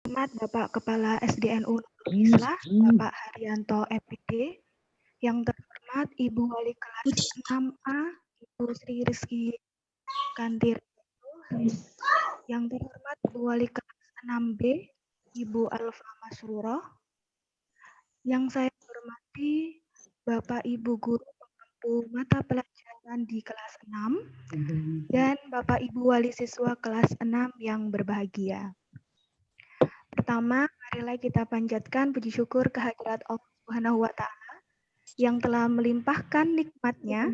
Hormat Bapak Kepala SDNU Nurul Islah, Bapak Haryanto MPD, yang terhormat Ibu Wali Kelas 6A, Ibu Sri Rizky Kandir, yang terhormat Ibu Wali Kelas 6B, Ibu Alfa Masruroh, yang saya hormati Bapak Ibu Guru pengampu mata pelajaran di kelas 6, dan Bapak Ibu Wali Siswa kelas 6 yang berbahagia. Pertama, marilah kita panjatkan puji syukur kehadirat Allah Subhanahu wa Ta'ala yang telah melimpahkan nikmat-Nya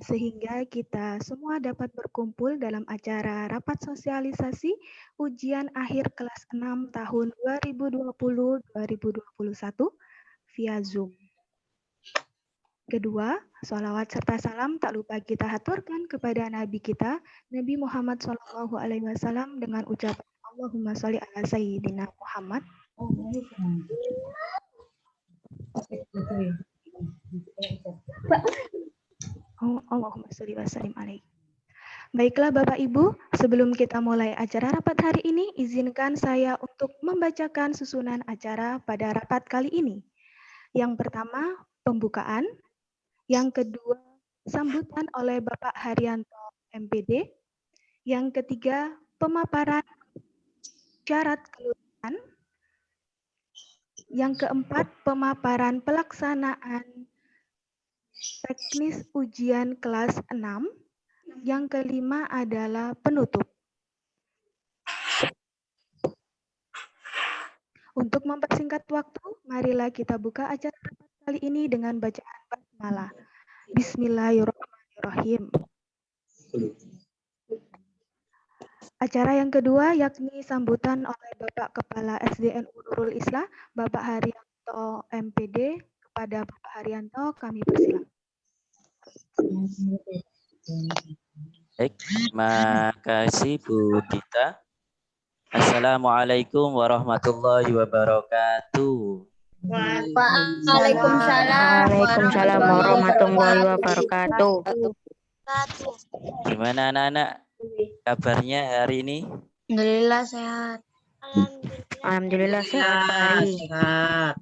sehingga kita semua dapat berkumpul dalam acara rapat sosialisasi ujian akhir kelas 6 tahun 2020-2021 via Zoom. Kedua, sholawat serta salam tak lupa kita haturkan kepada Nabi kita, Nabi Muhammad SAW dengan ucapan Allahumma sholli ala Sayyidina Muhammad. Allahumma sholli wa sallim alaihi. Baiklah Bapak Ibu, sebelum kita mulai acara rapat hari ini, izinkan saya untuk membacakan susunan acara pada rapat kali ini. Yang pertama, pembukaan. Yang kedua, sambutan oleh Bapak Haryanto MPD. Yang ketiga, pemaparan syarat kelulusan. Yang keempat, pemaparan pelaksanaan teknis ujian kelas 6. Yang kelima adalah penutup. Untuk mempersingkat waktu, marilah kita buka acara rapat kali ini dengan bacaan basmalah. Bismillahirrahmanirrahim. Acara yang kedua yakni sambutan oleh Bapak Kepala SDNU Nurul Islah, Bapak Haryanto MPD. Kepada Bapak Haryanto, kami persilakan. Baik, terima kasih Bu Dita. Assalamualaikum warahmatullahi wabarakatuh. Waalaikumsalam warahmatullahi wabarakatuh. Gimana anak-anak kabarnya hari ini? Alhamdulillah sehat. Alhamdulillah sehat.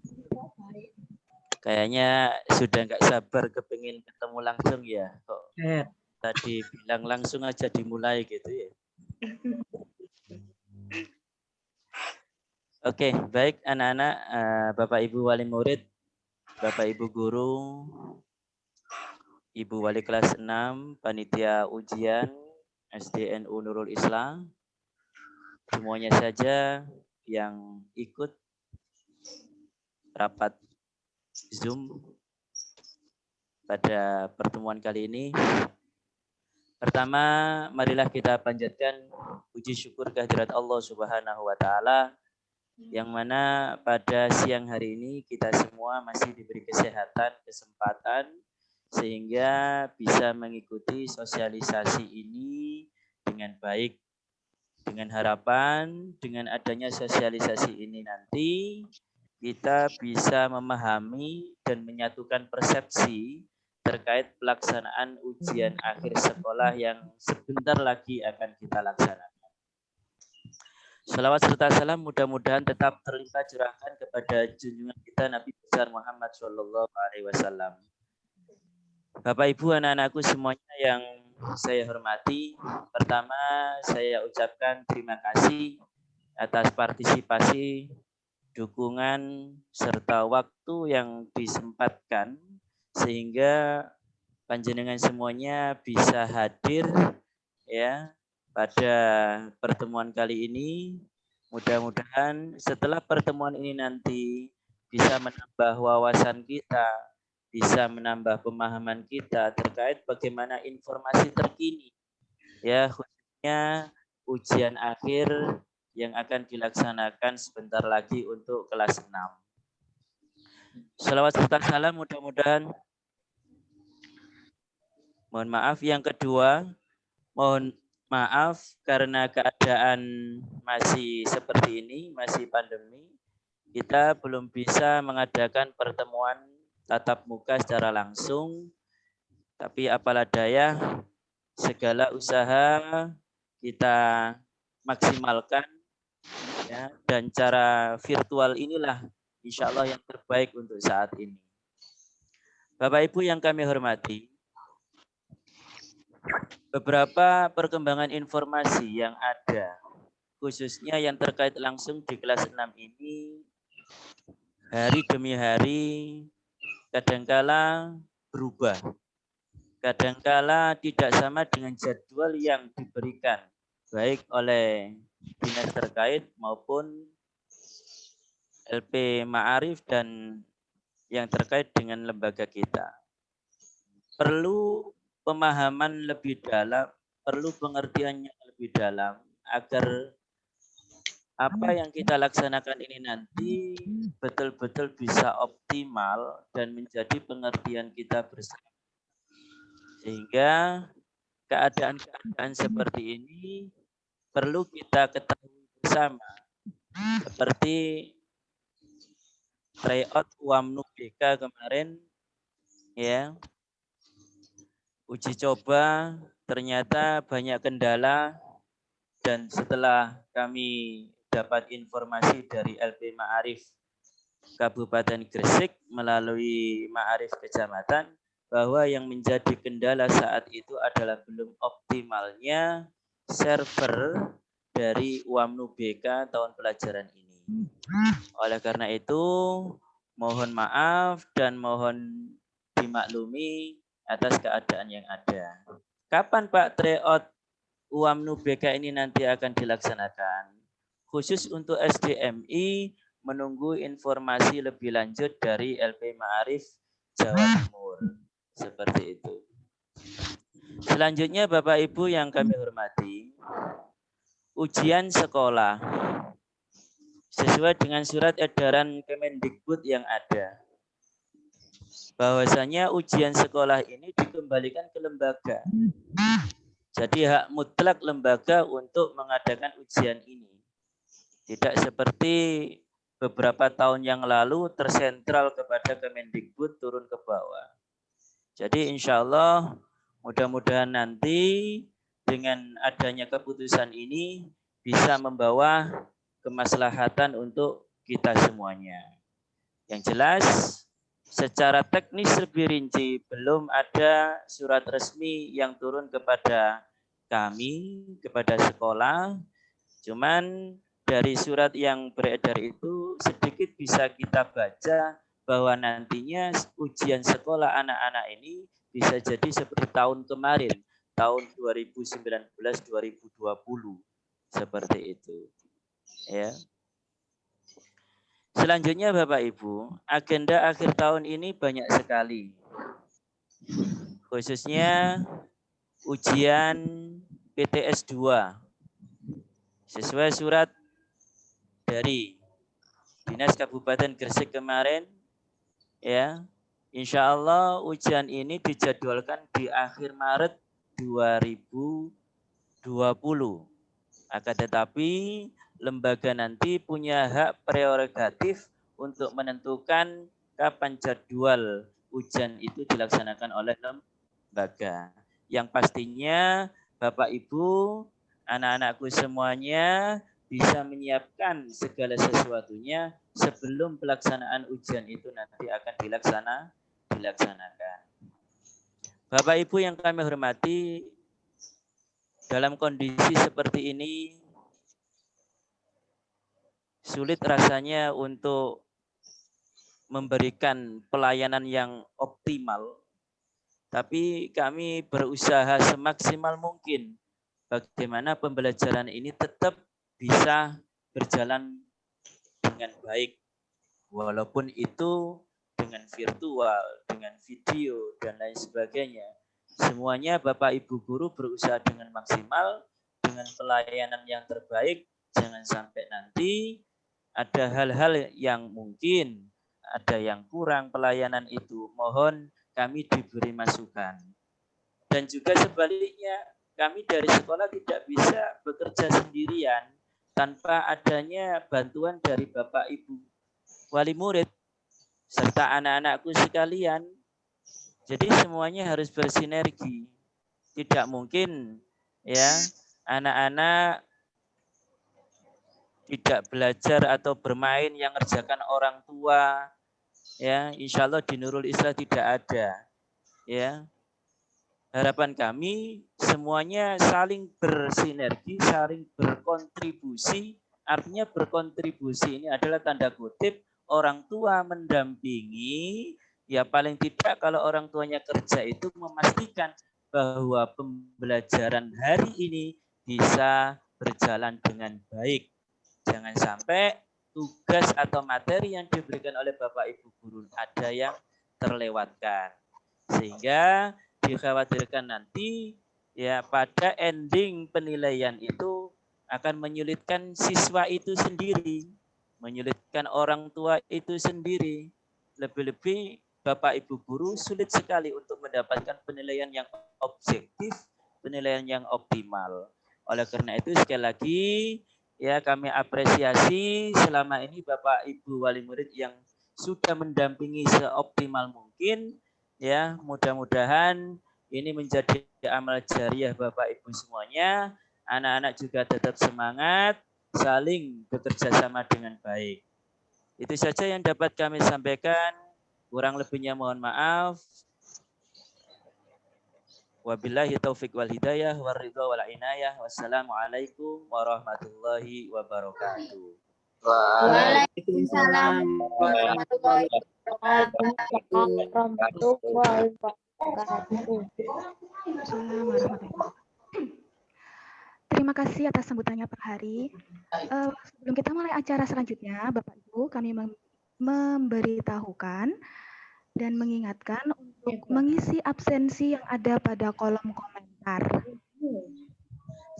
Kayaknya sudah nggak sabar kepingin ketemu langsung ya. Kok tadi bilang langsung aja dimulai gitu ya. Oke, baik anak-anak, Bapak Ibu Wali Murid, Bapak Ibu Guru, Ibu Wali kelas 6, Panitia Ujian SDNU Nurul Islah, semuanya saja yang ikut rapat Zoom pada pertemuan kali ini. Pertama, marilah kita panjatkan puji syukur kehadirat Allah Subhanahu wa Ta'ala, yang mana pada siang hari ini kita semua masih diberi kesehatan, kesempatan, sehingga bisa mengikuti sosialisasi ini dengan baik. Dengan harapan, dengan adanya sosialisasi ini nanti, kita bisa memahami dan menyatukan persepsi terkait pelaksanaan ujian akhir sekolah yang sebentar lagi akan kita laksanakan. Salawat serta salam mudah-mudahan tetap terlimpah curahkan kepada junjungan kita Nabi besar Muhammad SAW. Bapak Ibu, anak-anakku semuanya yang saya hormati, pertama saya ucapkan terima kasih atas partisipasi, dukungan, serta waktu yang disempatkan sehingga panjenengan semuanya bisa hadir ya pada pertemuan kali ini. Mudah-mudahan setelah pertemuan ini nanti bisa menambah wawasan kita, bisa menambah pemahaman kita terkait bagaimana informasi terkini ya, khususnya ujian akhir yang akan dilaksanakan sebentar lagi untuk kelas 6. Salawat serta salam mudah-mudahan. Mohon maaf yang kedua, mohon maaf karena keadaan masih seperti ini, masih pandemi, kita belum bisa mengadakan pertemuan tatap muka secara langsung, tapi apalah daya, segala usaha kita maksimalkan Ya, dan cara virtual inilah insya Allah yang terbaik untuk saat ini. Bapak Ibu yang kami hormati, beberapa perkembangan informasi yang ada, khususnya yang terkait langsung di kelas 6 ini, hari demi hari kadangkala berubah. Kadangkala tidak sama dengan jadwal yang diberikan, baik oleh dinas terkait maupun LP Ma'arif dan yang terkait dengan lembaga kita. Perlu pemahaman lebih dalam, perlu pengertian yang lebih dalam agar apa yang kita laksanakan ini nanti betul-betul bisa optimal dan menjadi pengertian kita bersama. Sehingga keadaan-keadaan seperti ini perlu kita ketahui bersama. Seperti tryout UAMNU BK kemarin, ya, uji coba ternyata banyak kendala, dan setelah kami dapat informasi dari LP Ma'arif Kabupaten Gresik melalui Ma'arif Kecamatan bahwa yang menjadi kendala saat itu adalah belum optimalnya server dari UAMNU BK tahun pelajaran ini. Oleh karena itu, mohon maaf dan mohon dimaklumi atas keadaan yang ada. Kapan Pak tryout UAMNU BK ini nanti akan dilaksanakan? Khusus untuk SDMI menunggu informasi lebih lanjut dari LP Ma'arif Jawa Timur. Seperti itu. Selanjutnya Bapak Ibu yang kami hormati, ujian sekolah sesuai dengan surat edaran Kemendikbud yang ada, bahwasanya ujian sekolah ini dikembalikan ke lembaga. Jadi hak mutlak lembaga untuk mengadakan ujian ini. Tidak seperti beberapa tahun yang lalu tersentral kepada Kemendikbud turun ke bawah. Jadi insya Allah mudah-mudahan nanti dengan adanya keputusan ini bisa membawa kemaslahatan untuk kita semuanya. Yang jelas secara teknis lebih rinci belum ada surat resmi yang turun kepada kami, kepada sekolah. Cuman dari surat yang beredar itu sedikit bisa kita baca bahwa nantinya ujian sekolah anak-anak ini bisa jadi seperti tahun kemarin, tahun 2019-2020, seperti itu. Ya. Selanjutnya Bapak Ibu, agenda akhir tahun ini banyak sekali. Khususnya ujian PTS 2. Sesuai surat dari Dinas Kabupaten Gresik kemarin, ya, insya Allah ujian ini dijadwalkan di akhir Maret 2020. Akan tetapi lembaga nanti punya hak prerogatif untuk menentukan kapan jadwal ujian itu dilaksanakan oleh lembaga. Yang pastinya Bapak Ibu, anak-anakku semuanya bisa menyiapkan segala sesuatunya sebelum pelaksanaan ujian itu nanti akan dilaksanakan. Bapak Ibu yang kami hormati, dalam kondisi seperti ini sulit rasanya untuk memberikan pelayanan yang optimal, tapi kami berusaha semaksimal mungkin bagaimana pembelajaran ini tetap bisa berjalan dengan baik, walaupun itu dengan virtual, dengan video, dan lain sebagainya. Semuanya Bapak Ibu Guru berusaha dengan maksimal, dengan pelayanan yang terbaik. Jangan sampai nanti ada hal-hal yang mungkin ada yang kurang pelayanan itu. Mohon kami diberi masukan. Dan juga sebaliknya, kami dari sekolah tidak bisa bekerja sendirian tanpa adanya bantuan dari Bapak Ibu wali murid serta anak-anakku sekalian. Jadi semuanya harus bersinergi. Tidak mungkin ya anak-anak tidak belajar atau bermain yang ngerjakan orang tua, ya insya Allah di Nurul Islah tidak ada. Ya, harapan kami semuanya saling bersinergi, saling berkontribusi. Artinya berkontribusi ini adalah tanda kutip orang tua mendampingi, ya paling tidak kalau orang tuanya kerja itu memastikan bahwa pembelajaran hari ini bisa berjalan dengan baik. Jangan sampai tugas atau materi yang diberikan oleh Bapak Ibu guru ada yang terlewatkan. Sehingga dikhawatirkan nanti ya pada ending penilaian itu akan menyulitkan siswa itu sendiri, menyulitkan orang tua itu sendiri. Lebih-lebih Bapak Ibu guru sulit sekali untuk mendapatkan penilaian yang objektif, penilaian yang optimal. Oleh karena itu sekali lagi ya kami apresiasi selama ini Bapak Ibu wali murid yang sudah mendampingi seoptimal mungkin. Ya, mudah-mudahan ini menjadi amal jariah Bapak Ibu semuanya. Anak-anak juga tetap semangat, saling bekerja sama dengan baik. Itu saja yang dapat kami sampaikan. Kurang lebihnya mohon maaf. Wabillahi taufiq wal hidayah waridha wal inayah. Wassalamualaikum warahmatullahi wabarakatuh. Waalaikumsalam warahmatullahi wabarakatuh. Terima kasih atas sambutannya Pak Hari. Sebelum kita mulai acara selanjutnya, Bapak Ibu, kami memberitahukan dan mengingatkan untuk mengisi absensi yang ada pada kolom komentar.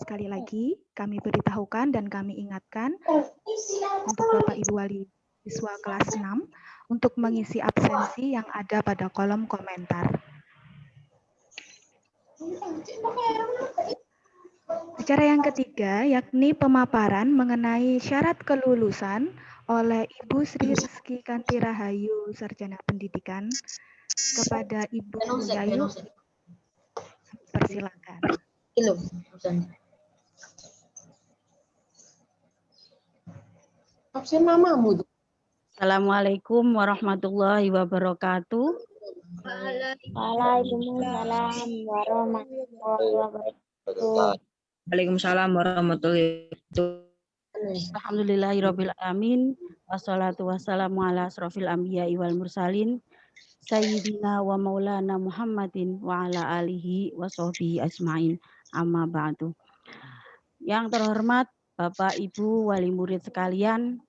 Sekali lagi, kami beritahukan dan kami ingatkan untuk Bapak Ibu wali siswa kelas 6 untuk mengisi absensi yang ada pada kolom komentar. Acara yang ketiga yakni pemaparan mengenai syarat kelulusan oleh Ibu Sri Rizky Kanti Rahayu, Sarjana Pendidikan, kepada Ibu Yayu. Persilakan. Assalamualaikum warahmatullahi wabarakatuh. Waalaikumsalam warahmatullahi wabarakatuh. Waalaikumsalam warahmatullahi wabarakatuh. Alhamdulillahirabbil alamin. Wassalatu wassalamu ala asrofil anbiya'i wal mursalin sayyidina wa maulana Muhammadin wa ala alihi wa sahbihi ajmain. Amma ba'du. Yang terhormat Bapak Ibu wali murid sekalian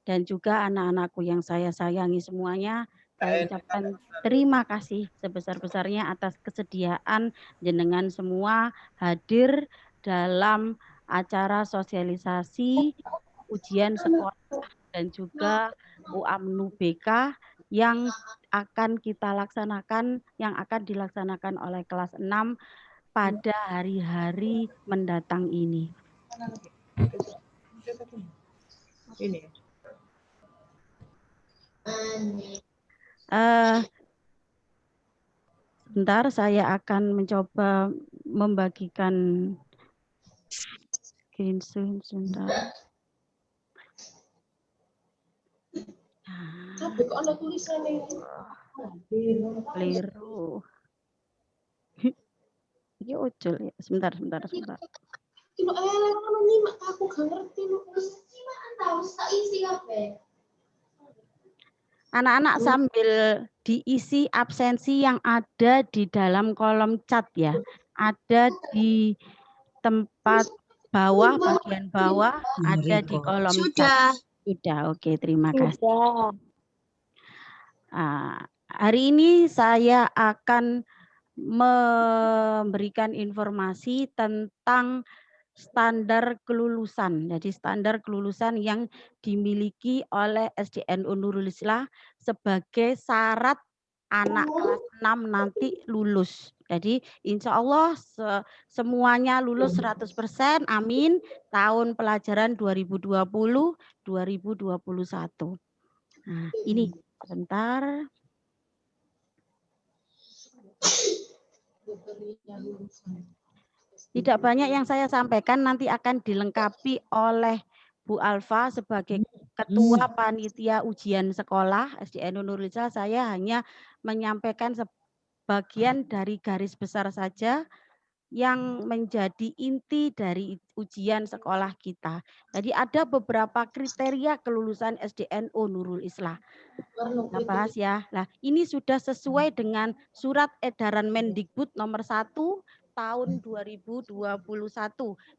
dan juga anak-anakku yang saya sayangi semuanya, saya ucapkan terima kasih sebesar-besarnya atas kesediaan jenengan semua hadir dalam acara sosialisasi ujian sekolah dan juga UAMNU BK yang akan kita laksanakan, yang akan dilaksanakan oleh kelas 6 pada hari-hari mendatang ini. Sebentar, saya akan mencoba membagikan screen sebentar. Keliru. Ini ucul ya. Sebentar. Anak-anak sambil diisi absensi yang ada di dalam kolom chat ya. Ada di tempat bawah, bagian bawah, ada di kolom chat. Sudah, oke, terima kasih. Hari ini saya akan memberikan informasi tentang standar kelulusan. Jadi standar kelulusan yang dimiliki oleh SDNU Nurul Islah sebagai syarat anak kelas 6 nanti lulus. Jadi insya Allah semuanya lulus 100%, amin, tahun pelajaran 2020-2021. Nah, ini sebentar. Tidak banyak yang saya sampaikan, nanti akan dilengkapi oleh Bu Alfa sebagai Ketua Panitia Ujian Sekolah SDN Nurul Islah, saya hanya menyampaikan sebagian dari garis besar saja yang menjadi inti dari ujian sekolah kita. Jadi ada beberapa kriteria kelulusan SDNU Nurul Islah. Kita bahas ya. Nah, ini sudah sesuai dengan surat edaran Mendikbud nomor 1 tahun 2021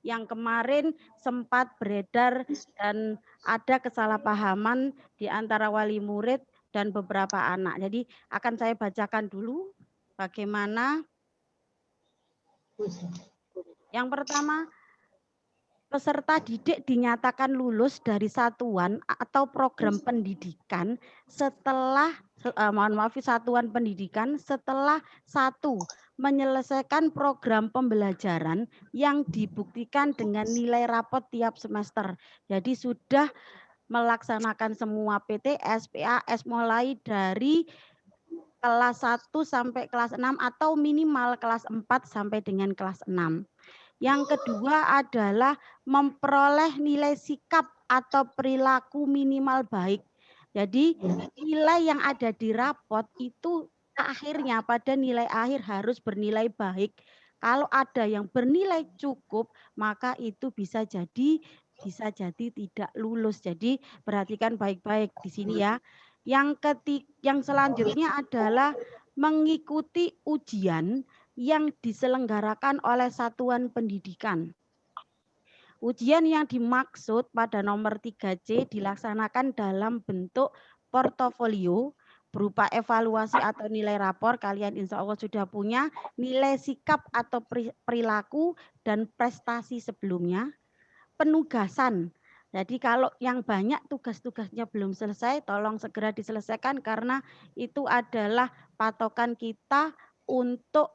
yang kemarin sempat beredar dan ada kesalahpahaman di antara wali murid dan beberapa anak. Jadi akan saya bacakan dulu bagaimana. Yang pertama, peserta didik dinyatakan lulus dari satuan atau program pendidikan setelah satuan pendidikan setelah 1. Menyelesaikan program pembelajaran yang dibuktikan dengan nilai rapot tiap semester. Jadi sudah melaksanakan semua PTS, PAS mulai dari kelas 1 sampai kelas 6 atau minimal kelas 4 sampai dengan kelas 6. Yang kedua adalah memperoleh nilai sikap atau perilaku minimal baik. Jadi nilai yang ada di rapot itu akhirnya pada nilai akhir harus bernilai baik. Kalau ada yang bernilai cukup, maka itu bisa jadi tidak lulus. Jadi perhatikan baik-baik di sini ya. Yang selanjutnya adalah mengikuti ujian yang diselenggarakan oleh satuan pendidikan. Ujian yang dimaksud pada nomor 3C dilaksanakan dalam bentuk portofolio berupa evaluasi atau nilai rapor. Kalian insya Allah sudah punya nilai sikap atau perilaku dan prestasi sebelumnya. Penugasan. Jadi kalau yang banyak tugas-tugasnya belum selesai, tolong segera diselesaikan karena itu adalah patokan kita untuk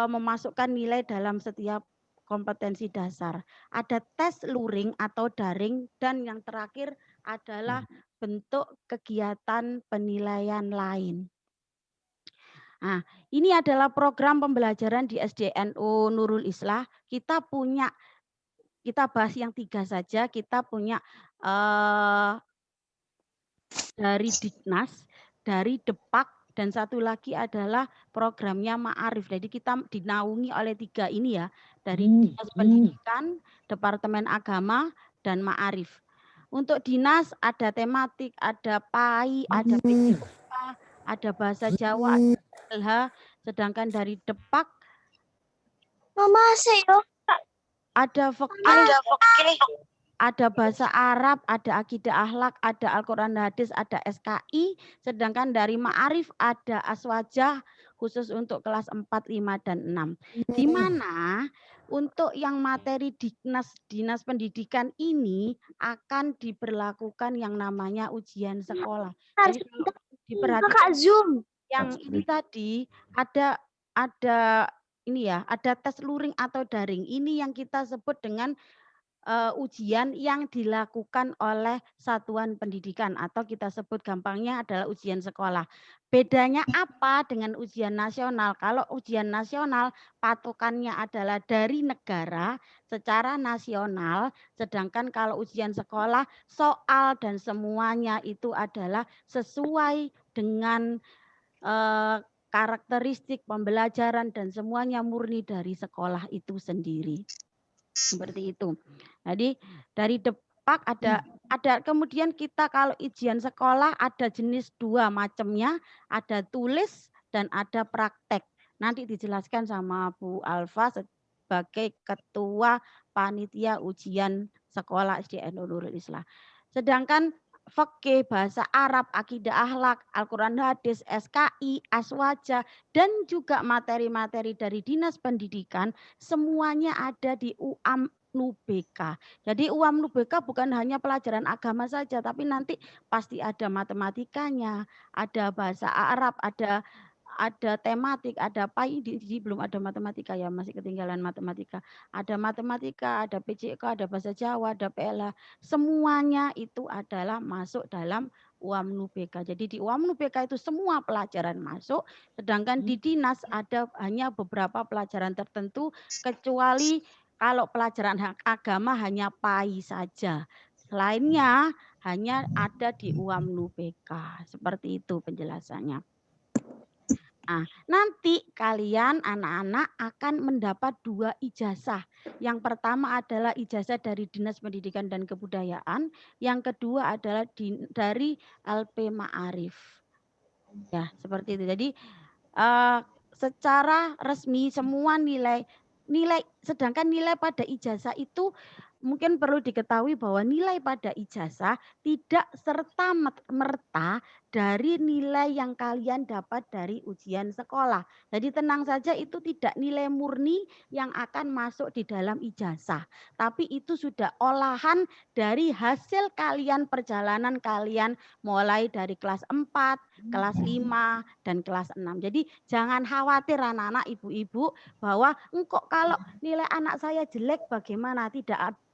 memasukkan nilai dalam setiap kompetensi dasar. Ada tes luring atau daring dan yang terakhir adalah bentuk kegiatan penilaian lain. Nah, ini adalah program pembelajaran di SDNU Nurul Islah. Kita bahas yang 3 saja. Kita punya dari Diknas, dari Depak, dan satu lagi adalah programnya Ma'arif. Jadi kita dinaungi oleh 3 ini ya, dari Dinas Pendidikan, Departemen Agama, dan Ma'arif. Untuk dinas ada tematik, ada PAI, ada PJOK, ada bahasa Jawa, ada LH. Sedangkan dari Depak ada fikih, ada bahasa Arab, ada akidah akhlak, ada Al-Quran hadis, ada SKI. Sedangkan dari Ma'arif ada aswajah khusus untuk kelas 4, 5, dan 6. Di mana untuk yang materi dinas pendidikan ini akan diberlakukan yang namanya ujian sekolah. Jadi kalau diperhatikan yang ini tadi ada ini ya, ada tes luring atau daring. Ini yang kita sebut dengan ujian yang dilakukan oleh satuan pendidikan atau kita sebut gampangnya adalah ujian sekolah. Bedanya apa dengan ujian nasional? Kalau ujian nasional patokannya adalah dari negara secara nasional, sedangkan kalau ujian sekolah soal dan semuanya itu adalah sesuai dengan karakteristik pembelajaran dan semuanya murni dari sekolah itu sendiri. Seperti itu. Jadi dari Depak ada kemudian kita kalau ujian sekolah ada jenis 2 macamnya, ada tulis dan ada praktek. Nanti dijelaskan sama Bu Alfa sebagai Ketua Panitia Ujian Sekolah SDN Nurul Islah. Sedangkan fikih, bahasa Arab, akidah akhlak, Al-Quran hadis, SKI, aswaja, dan juga materi-materi dari Dinas Pendidikan, semuanya ada di UAMNUBK. Jadi UAMNUBK bukan hanya pelajaran agama saja, tapi nanti pasti ada matematikanya, ada bahasa Arab, ada tematik, ada PAI, di belum ada matematika ya, masih ketinggalan matematika. Ada matematika, ada PJK, ada bahasa Jawa, ada PLH. Semuanya itu adalah masuk dalam UAMNUBK. Jadi di UAMNUBK itu semua pelajaran masuk, sedangkan di dinas ada hanya beberapa pelajaran tertentu, kecuali kalau pelajaran agama hanya PAI saja. Selainnya hanya ada di UAMNU BK. Seperti itu penjelasannya. Nah, nanti kalian anak-anak akan mendapat 2 ijazah. Yang pertama adalah ijazah dari Dinas Pendidikan dan Kebudayaan. Yang kedua adalah dari LP Ma'arif. Ya, seperti itu. Jadi secara resmi semua nilai, sedangkan nilai pada ijazah itu mungkin perlu diketahui bahwa nilai pada ijazah tidak serta-merta dari nilai yang kalian dapat dari ujian sekolah. Jadi tenang saja, itu tidak nilai murni yang akan masuk di dalam ijazah. Tapi itu sudah olahan dari hasil kalian, perjalanan kalian mulai dari kelas 4, kelas 5, dan kelas 6. Jadi jangan khawatir anak-anak, ibu-ibu, bahwa kok kalau nilai anak saya jelek bagaimana?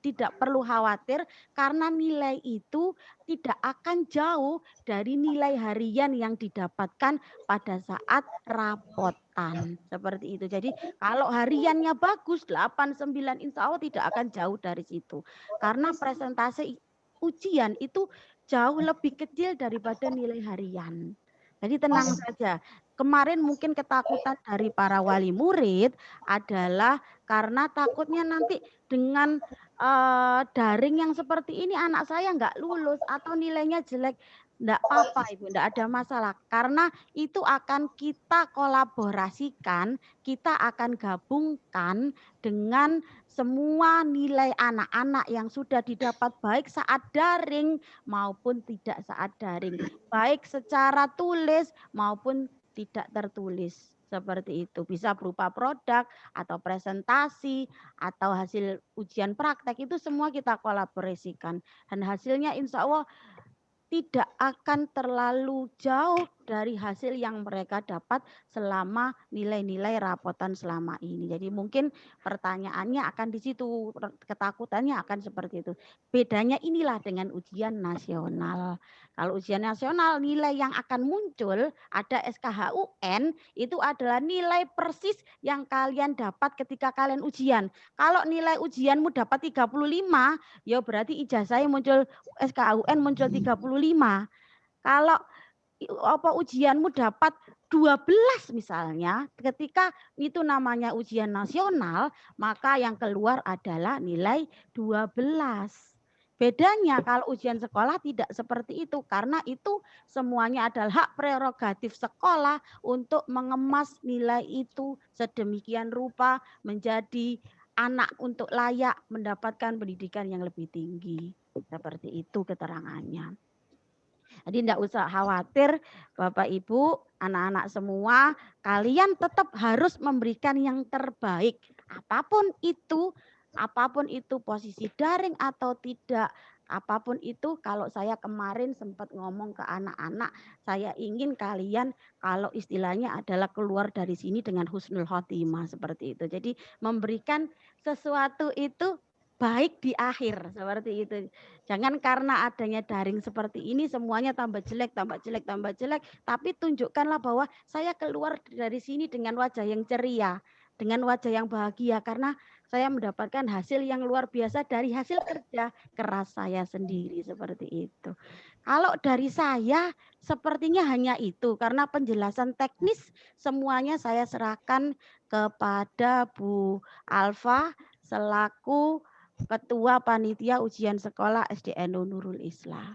Tidak perlu khawatir, karena nilai itu tidak akan jauh dari nilai harian yang didapatkan pada saat rapotan. Seperti itu. Jadi kalau hariannya bagus 8, 9, insya Allah tidak akan jauh dari situ. Karena presentasi ujian itu jauh lebih kecil daripada nilai harian. Jadi tenang saja. Kemarin mungkin ketakutan dari para wali murid adalah karena takutnya nanti dengan daring yang seperti ini anak saya nggak lulus atau nilainya jelek. Enggak apa-apa Ibu, enggak ada masalah. Karena itu akan kita kolaborasikan, kita akan gabungkan dengan semua nilai anak-anak yang sudah didapat baik saat daring maupun tidak saat daring. Baik secara tulis maupun tidak tertulis. Seperti itu. Bisa berupa produk atau presentasi atau hasil ujian praktek, itu semua kita kolaborasikan. Dan hasilnya insya Allah tidak akan terlalu jauh dari hasil yang mereka dapat selama nilai-nilai rapotan selama ini. Jadi mungkin pertanyaannya akan di situ, ketakutannya akan seperti itu. Bedanya inilah dengan ujian nasional. Kalau ujian nasional nilai yang akan muncul ada SKHUN, itu adalah nilai persis yang kalian dapat ketika kalian ujian. Kalau nilai ujianmu dapat 35, ya berarti ijazahnya muncul, SKHUN muncul 35. Kalau ujianmu dapat 12 misalnya, ketika itu namanya ujian nasional, maka yang keluar adalah nilai 12. Bedanya kalau ujian sekolah tidak seperti itu, karena itu semuanya adalah hak prerogatif sekolah untuk mengemas nilai itu sedemikian rupa menjadi anak untuk layak mendapatkan pendidikan yang lebih tinggi. Seperti itu keterangannya. Jadi tidak usah khawatir Bapak Ibu, anak-anak semua, kalian tetap harus memberikan yang terbaik. Apapun itu posisi daring atau tidak, apapun itu. Kalau saya kemarin sempat ngomong ke anak-anak, saya ingin kalian kalau istilahnya adalah keluar dari sini dengan husnul khotimah, seperti itu. Jadi memberikan sesuatu itu baik di akhir, seperti itu. Jangan karena adanya daring seperti ini semuanya tambah jelek, tapi tunjukkanlah bahwa saya keluar dari sini dengan wajah yang ceria, dengan wajah yang bahagia, karena saya mendapatkan hasil yang luar biasa dari hasil kerja keras saya sendiri, seperti itu. Kalau dari saya sepertinya hanya itu, karena penjelasan teknis semuanya saya serahkan kepada Bu Alfa selaku Ketua Panitia Ujian Sekolah SDN Nurul Islah.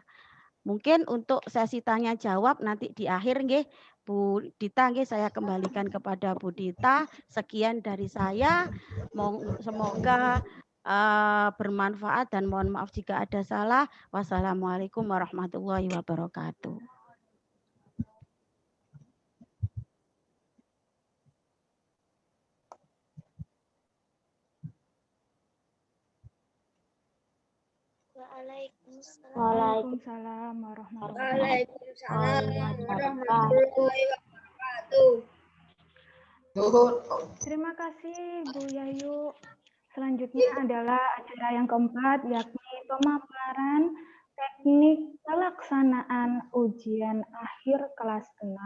Mungkin untuk sesi tanya jawab nanti di akhir nggih, Bu Dita, nggih saya kembalikan kepada Bu Dita. Sekian dari saya. Semoga bermanfaat dan mohon maaf jika ada salah. Wassalamualaikum warahmatullahi wabarakatuh. Waalaikumsalam warahmatullahi wabarakatuh. Terima kasih Bu Yayu. Selanjutnya adalah acara yang keempat, yakni pemaparan teknik pelaksanaan ujian akhir kelas 6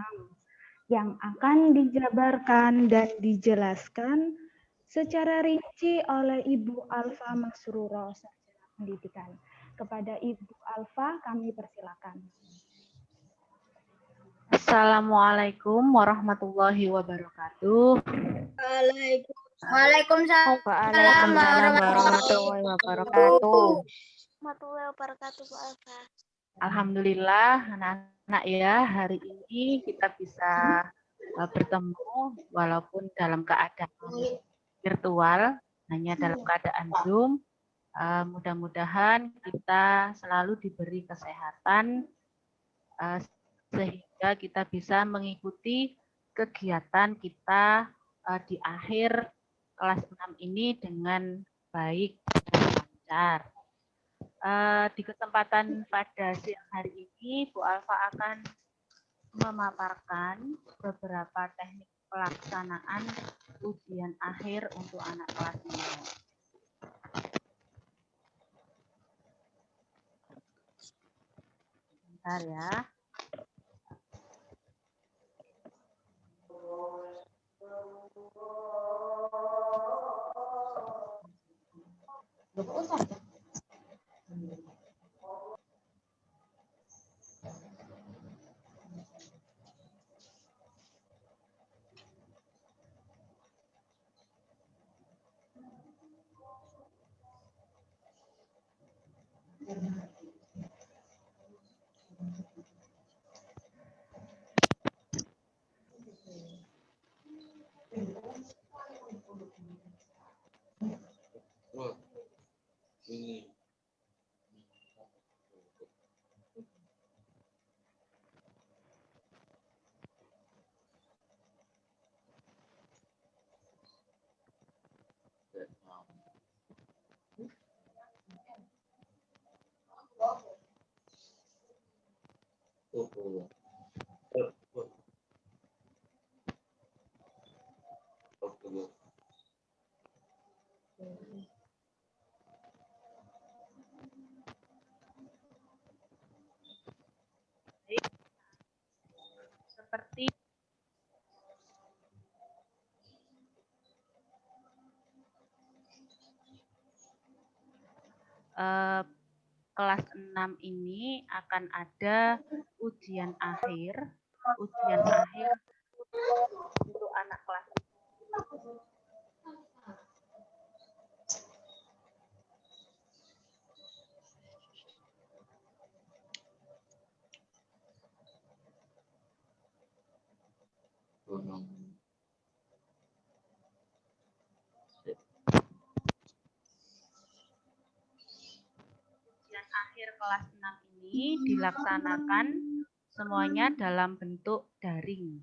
yang akan dijabarkan dan dijelaskan secara rinci oleh Ibu Alfa Masruro, Sarjana Pendidikan. Kepada Ibu Alfa kami persilakan. Assalamualaikum warahmatullahi wabarakatuh. Waalaikumsalam warahmatullahi wabarakatuh. warahmatullahi wabarakatuh, Bu Alfa. Alhamdulillah anak-anak ya, hari ini kita bisa bertemu walaupun dalam keadaan virtual, hanya dalam keadaan Zoom. Mudah-mudahan kita selalu diberi kesehatan sehingga kita bisa mengikuti kegiatan kita di akhir kelas 6 ini dengan baik dan lancar. Di kesempatan pada siang hari ini, Bu Alfa akan memaparkan beberapa teknik pelaksanaan ujian akhir untuk anak kelas 6. Bentar ya. Seperti kelas 6 ini akan ada ujian akhir untuk anak kelas 6. Ujian akhir kelas 6 ini dilaksanakan semuanya dalam bentuk daring.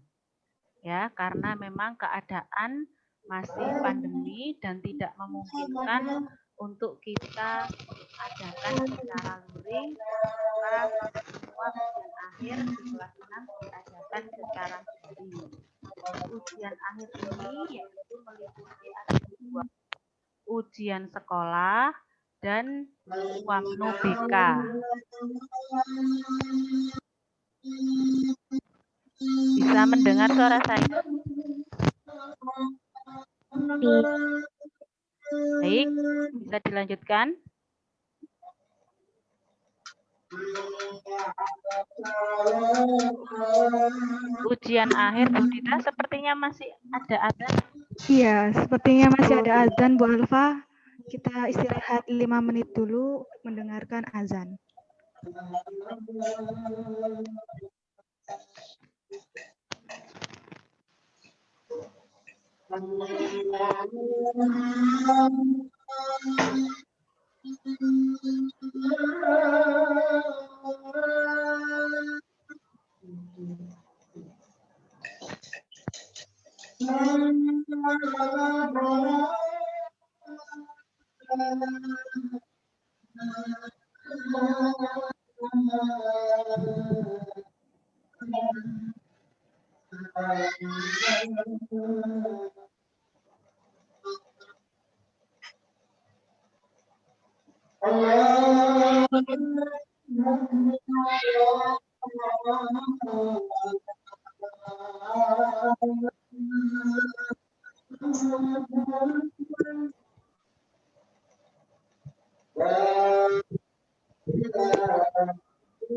Ya, karena memang keadaan masih pandemi dan tidak memungkinkan untuk kita adakan secara luring, maka semua ujian akhir di kelas 6 diadakan secara daring. Ujian akhir ini yaitu meliputi ada 2, ujian sekolah dan UAMNU BK. Bisa mendengar suara saya? Baik, bisa dilanjutkan. Ujian akhir Bu Dita sepertinya masih ada azan. Iya, sepertinya masih ada azan Bu Alfa. Kita istirahat 5 menit dulu mendengarkan azan.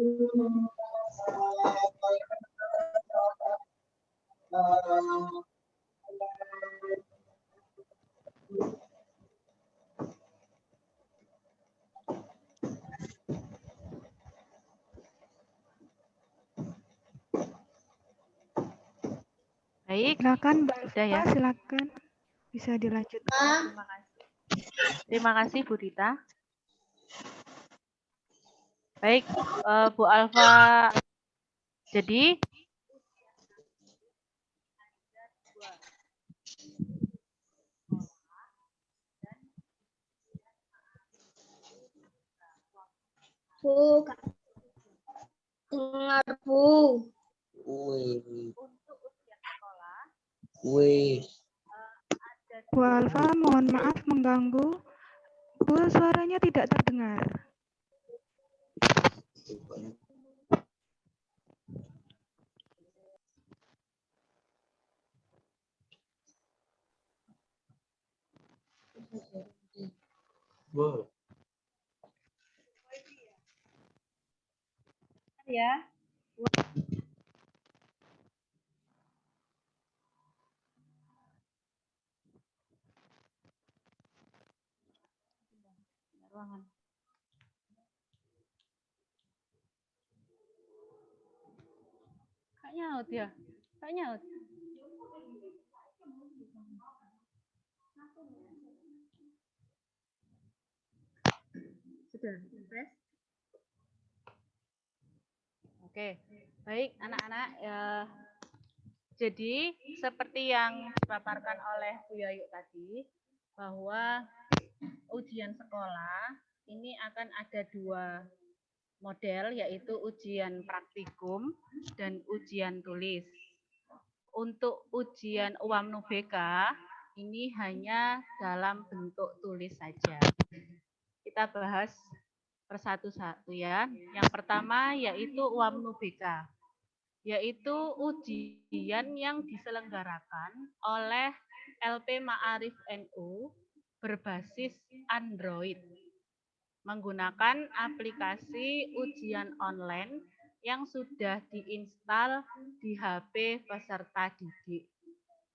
Baik, Silakan Mbak sudah ya. Alfa, silakan bisa dilanjutkan. Terima kasih. Terima kasih Bu Dita. Baik, Bu Alfa. Jadi Bu, dengar Bu. Bu Alfa, mohon maaf mengganggu. Bu, suaranya tidak terdengar. ya. Ruangan. Kak nyaut ya? Kak nyaut. Sudah, tes. Oke, baik anak-anak. Jadi seperti yang dipaparkan oleh Bu Yayu tadi, bahwa ujian sekolah ini akan ada dua model, yaitu ujian praktikum dan ujian tulis. Untuk ujian UAMNUBK ini hanya dalam bentuk tulis saja. Kita bahas persatu-satu ya. Yang pertama yaitu UAMNUBK, yaitu ujian yang diselenggarakan oleh LP Ma'arif NU berbasis Android menggunakan aplikasi ujian online yang sudah diinstal di HP peserta didik.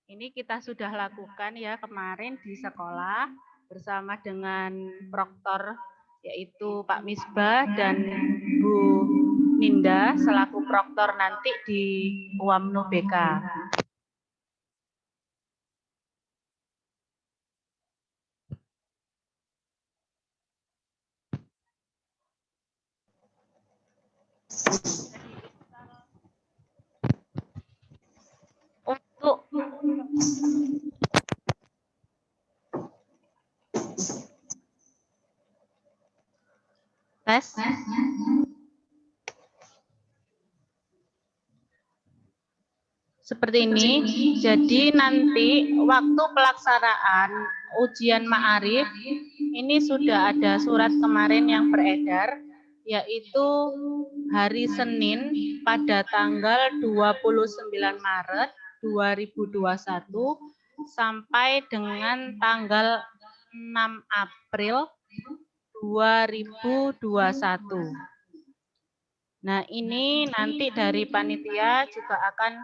Ini kita sudah lakukan ya kemarin di sekolah bersama dengan proktor yaitu Pak Misbah dan Bu Ninda selaku proktor nanti di UAMNUBK. Untuk tes seperti ini. Jadi nanti waktu pelaksanaan ujian Ma'arif ini sudah ada surat kemarin yang beredar, yaitu hari Senin pada tanggal 29 Maret 2021 sampai dengan tanggal 6 April 2021. Nah, ini nanti dari panitia juga akan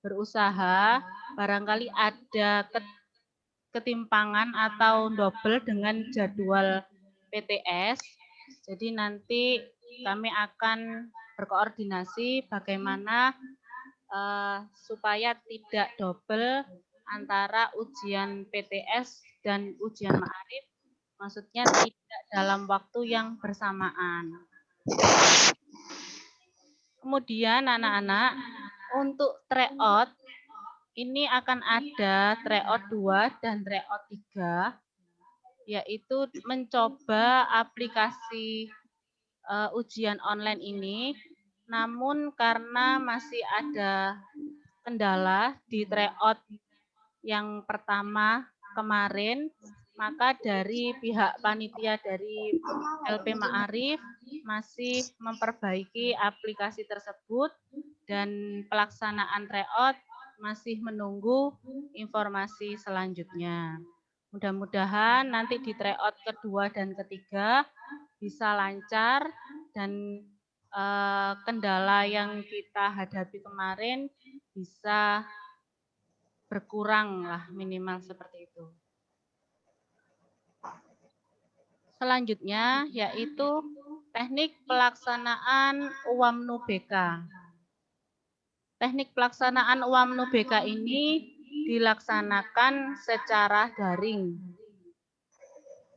berusaha, barangkali ada ketimpangan atau double dengan jadwal PTS. Jadi nanti kami akan berkoordinasi bagaimana supaya tidak double antara ujian PTS dan ujian Ma'arif, maksudnya tidak dalam waktu yang bersamaan. Kemudian anak-anak, untuk tryout ini akan ada tryout 2 dan tryout 3, yaitu mencoba aplikasi ujian online ini, namun karena masih ada kendala di tryout yang pertama kemarin, maka dari pihak panitia dari LP Ma'arif masih memperbaiki aplikasi tersebut dan pelaksanaan tryout masih menunggu informasi selanjutnya. Mudah-mudahan nanti di tryout kedua dan ketiga bisa lancar dan kendala yang kita hadapi kemarin bisa berkurang lah, minimal seperti itu. Selanjutnya yaitu teknik pelaksanaan UAMNU BK. Teknik pelaksanaan UAMNU BK ini dilaksanakan secara daring.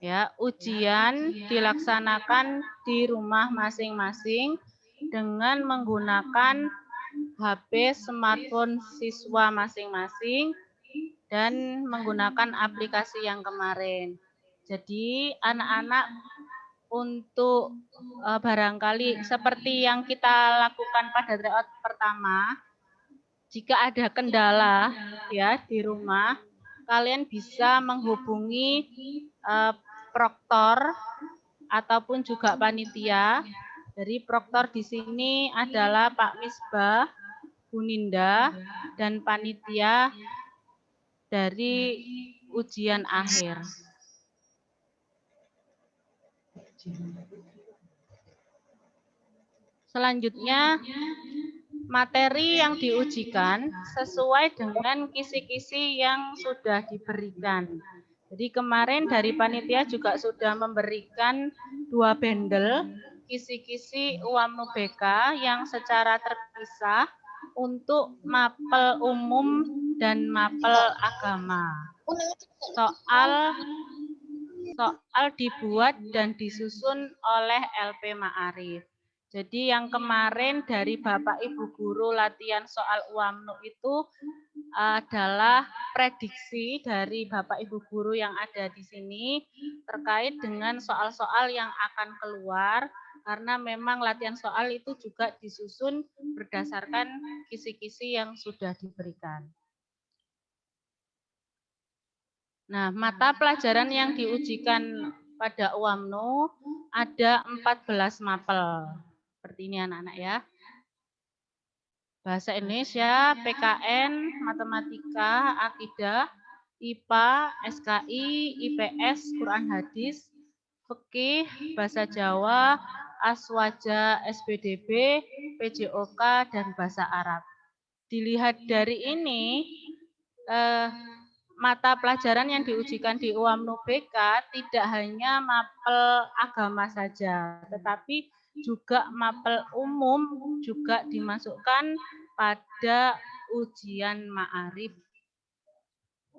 Ya, ujian dilaksanakan di rumah masing-masing dengan menggunakan HP smartphone siswa masing-masing dan menggunakan aplikasi yang kemarin. Jadi anak-anak untuk barangkali seperti yang kita lakukan pada tryout pertama, jika ada kendala ya di rumah, kalian bisa menghubungi proktor ataupun juga panitia. Dari proktor di sini adalah Pak Misbah, Bu Ninda, dan panitia dari ujian akhir. Selanjutnya, materi yang diujikan sesuai dengan kisi-kisi yang sudah diberikan. Jadi kemarin dari panitia juga sudah memberikan 2 bundle kisi-kisi UAMNU BK yang secara terpisah untuk mapel umum dan mapel agama. Soal dibuat dan disusun oleh LP Ma'arif. Jadi yang kemarin dari Bapak Ibu Guru latihan soal UAMNU itu adalah prediksi dari Bapak Ibu Guru yang ada di sini terkait dengan soal-soal yang akan keluar, karena memang latihan soal itu juga disusun berdasarkan kisi-kisi yang sudah diberikan. Nah, mata pelajaran yang diujikan pada UAMNU ada 14 mapel. Seperti ini anak-anak ya. Bahasa Indonesia, PKN, Matematika, Akidah, IPA, SKI, IPS, Quran Hadis, Fikih, Bahasa Jawa, Aswaja, SPDB, PJOK, dan Bahasa Arab. Dilihat dari ini, mata pelajaran yang diujikan di UAMNU BK tidak hanya mapel agama saja, tetapi juga mapel umum juga dimasukkan pada ujian Ma'arif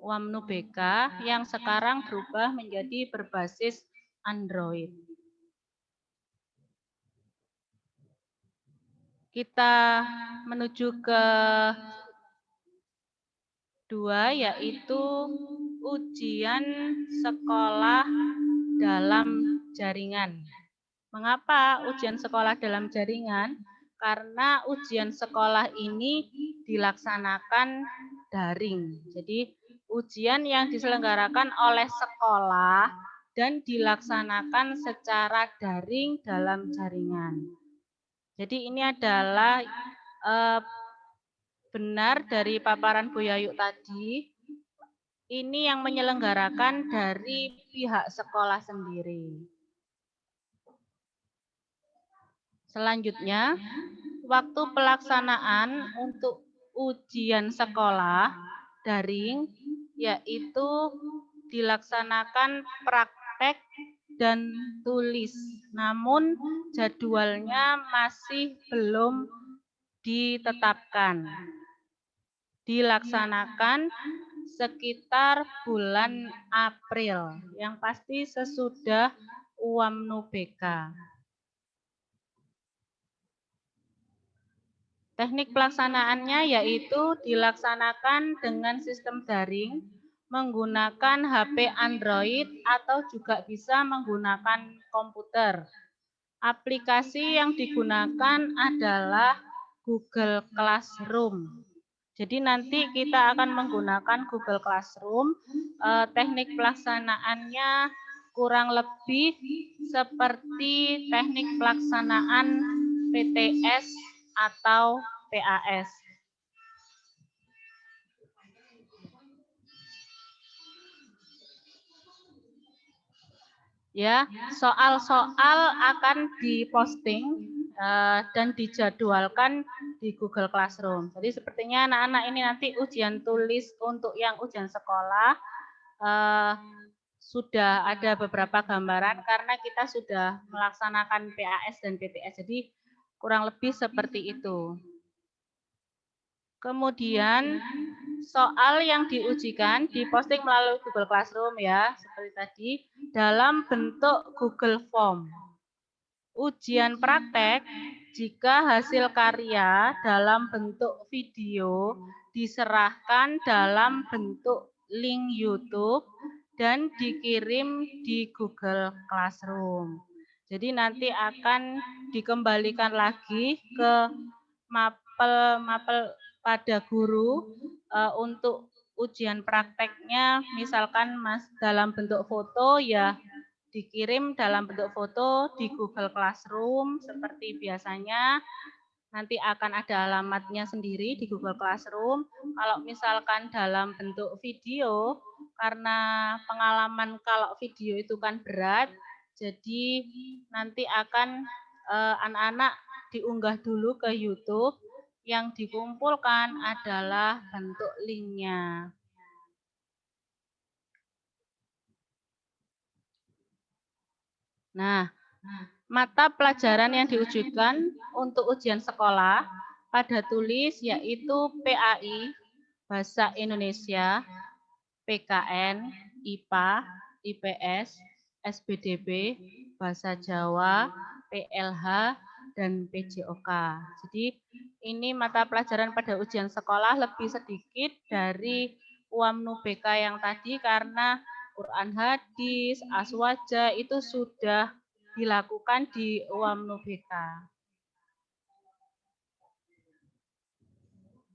UAMNU BK yang sekarang berubah menjadi berbasis Android. Kita menuju ke 2, yaitu ujian sekolah dalam jaringan. Mengapa ujian sekolah dalam jaringan? Karena ujian sekolah ini dilaksanakan daring. Jadi ujian yang diselenggarakan oleh sekolah dan dilaksanakan secara daring dalam jaringan. Jadi ini adalah benar dari paparan Bu Yayu tadi, ini yang menyelenggarakan dari pihak sekolah sendiri. Selanjutnya, waktu pelaksanaan untuk ujian sekolah daring yaitu dilaksanakan praktek dan tulis. Namun jadwalnya masih belum ditetapkan. Dilaksanakan sekitar bulan April, yang pasti sesudah UAMNU BK. Teknik pelaksanaannya yaitu dilaksanakan dengan sistem daring, menggunakan HP Android atau juga bisa menggunakan komputer. Aplikasi yang digunakan adalah Google Classroom. Jadi nanti kita akan menggunakan Google Classroom. Teknik pelaksanaannya kurang lebih seperti teknik pelaksanaan PTS atau PAS. Ya, soal-soal akan diposting dan dijadwalkan di Google Classroom. Jadi sepertinya anak-anak ini nanti ujian tulis untuk yang ujian sekolah sudah ada beberapa gambaran karena kita sudah melaksanakan PAS dan PTS. Jadi kurang lebih seperti itu. Kemudian soal yang diujikan diposting melalui Google Classroom ya, seperti tadi, dalam bentuk Google Form. Ujian praktek jika hasil karya dalam bentuk video diserahkan dalam bentuk link YouTube dan dikirim di Google Classroom. Jadi nanti akan dikembalikan lagi ke mapel pada guru untuk ujian prakteknya, misalkan dalam bentuk foto ya dikirim dalam bentuk foto di Google Classroom seperti biasanya. Nanti akan ada alamatnya sendiri di Google Classroom. Kalau misalkan dalam bentuk video, karena pengalaman kalau video itu kan berat, jadi nanti akan anak-anak diunggah dulu ke YouTube. Yang dikumpulkan adalah bentuk linknya. Nah, mata pelajaran yang diujikan untuk ujian sekolah pada tulis yaitu PAI, Bahasa Indonesia, PKN, IPA, IPS, SBDB, Bahasa Jawa, PLH, dan PJOK. Jadi ini mata pelajaran pada ujian sekolah lebih sedikit dari UAMNU BK yang tadi karena Quran hadis, aswaja itu sudah dilakukan di UAMNU BK.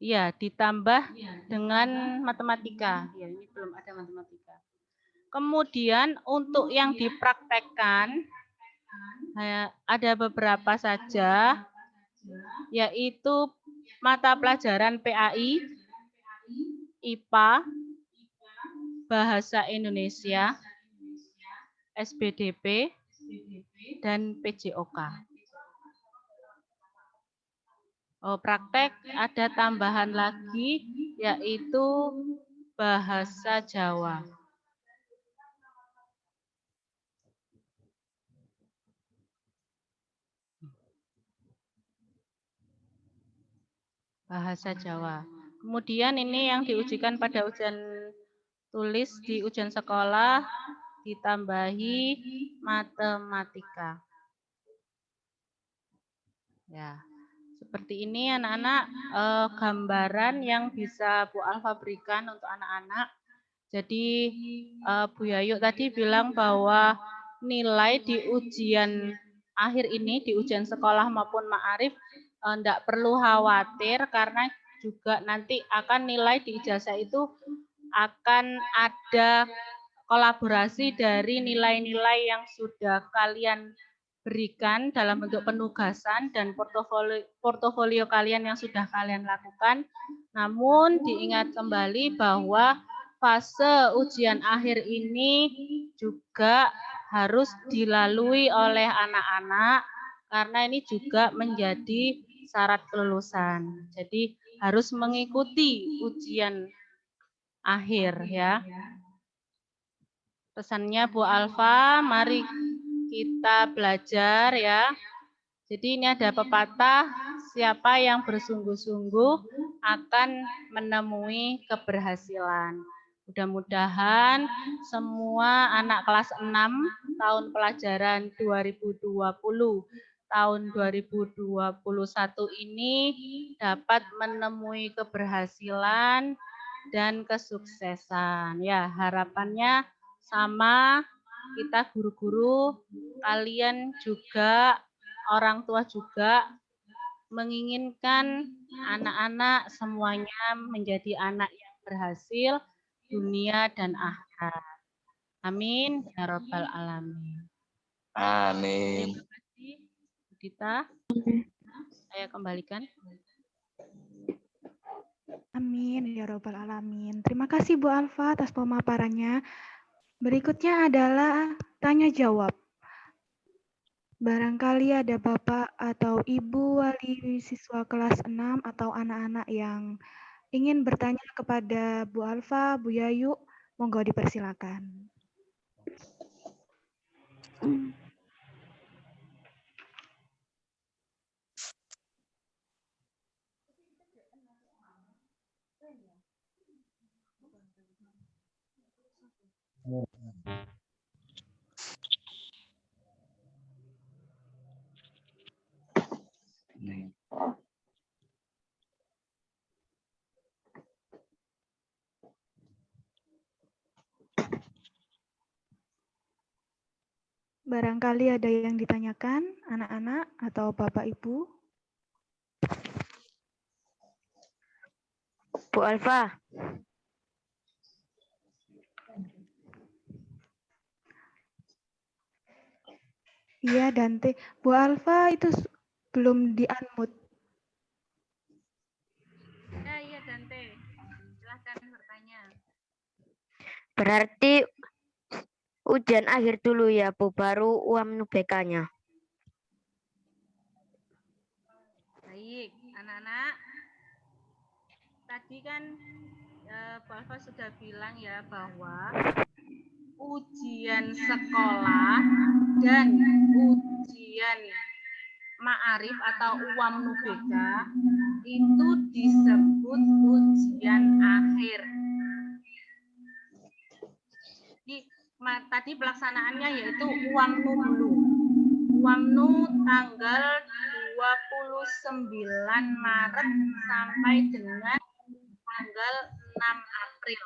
Ya, ditambah dengan matematika. Ya, ini belum ada matematika. Kemudian untuk yang dipraktekkan ada beberapa saja, yaitu mata pelajaran PAI, IPA, Bahasa Indonesia, SBDP, dan PJOK. Praktek ada tambahan lagi, yaitu Bahasa Jawa. Bahasa Jawa. Kemudian ini yang diujikan pada ujian tulis di ujian sekolah ditambahi matematika. Ya, seperti ini anak-anak gambaran yang bisa Bu Alfa berikan untuk anak-anak. Jadi Bu Yayu tadi bilang bahwa nilai di ujian akhir ini, di ujian sekolah maupun ma'arif, enggak perlu khawatir karena juga nanti akan nilai di ijazah itu akan ada kolaborasi dari nilai-nilai yang sudah kalian berikan dalam bentuk penugasan dan portofolio kalian yang sudah kalian lakukan. Namun diingat kembali bahwa fase ujian akhir ini juga harus dilalui oleh anak-anak karena ini juga menjadi syarat kelulusan. Jadi harus mengikuti ujian akhir ya. Pesannya Bu Alfa, mari kita belajar ya. Jadi ini ada pepatah, siapa yang bersungguh-sungguh akan menemui keberhasilan. Mudah-mudahan semua anak kelas 6 tahun pelajaran 2020 tahun 2021 ini dapat menemui keberhasilan dan kesuksesan. Ya, harapannya sama kita guru-guru, kalian juga, orang tua juga menginginkan anak-anak semuanya menjadi anak yang berhasil dunia dan akhirat. Amin ya rabbal alamin. Amin. Terima kasih, Bu Dita. Saya kembalikan. Amin ya rabbal alamin. Terima kasih Bu Alfa atas pemaparannya. Berikutnya adalah tanya jawab. Barangkali ada Bapak atau Ibu wali siswa kelas 6 atau anak-anak yang ingin bertanya kepada Bu Alfa, Bu Yayu, monggo dipersilakan. Barangkali ada yang ditanyakan, anak-anak atau Bapak Ibu? Bu Alfa. Iya, Dante. Bu Alfa itu belum di-unmute. Ya, iya Dante. Silahkan bertanya. Berarti ujian akhir dulu ya, Bu, baru UAM UBK-nya. Baik, anak-anak. Tadi kan Bu Alfa sudah bilang ya bahwa ujian sekolah dan ujian ma'arif atau UAM UBK itu disebut ujian akhir. Tadi pelaksanaannya yaitu UAMNU dulu. UAMNU tanggal 29 Maret sampai dengan tanggal 6 April.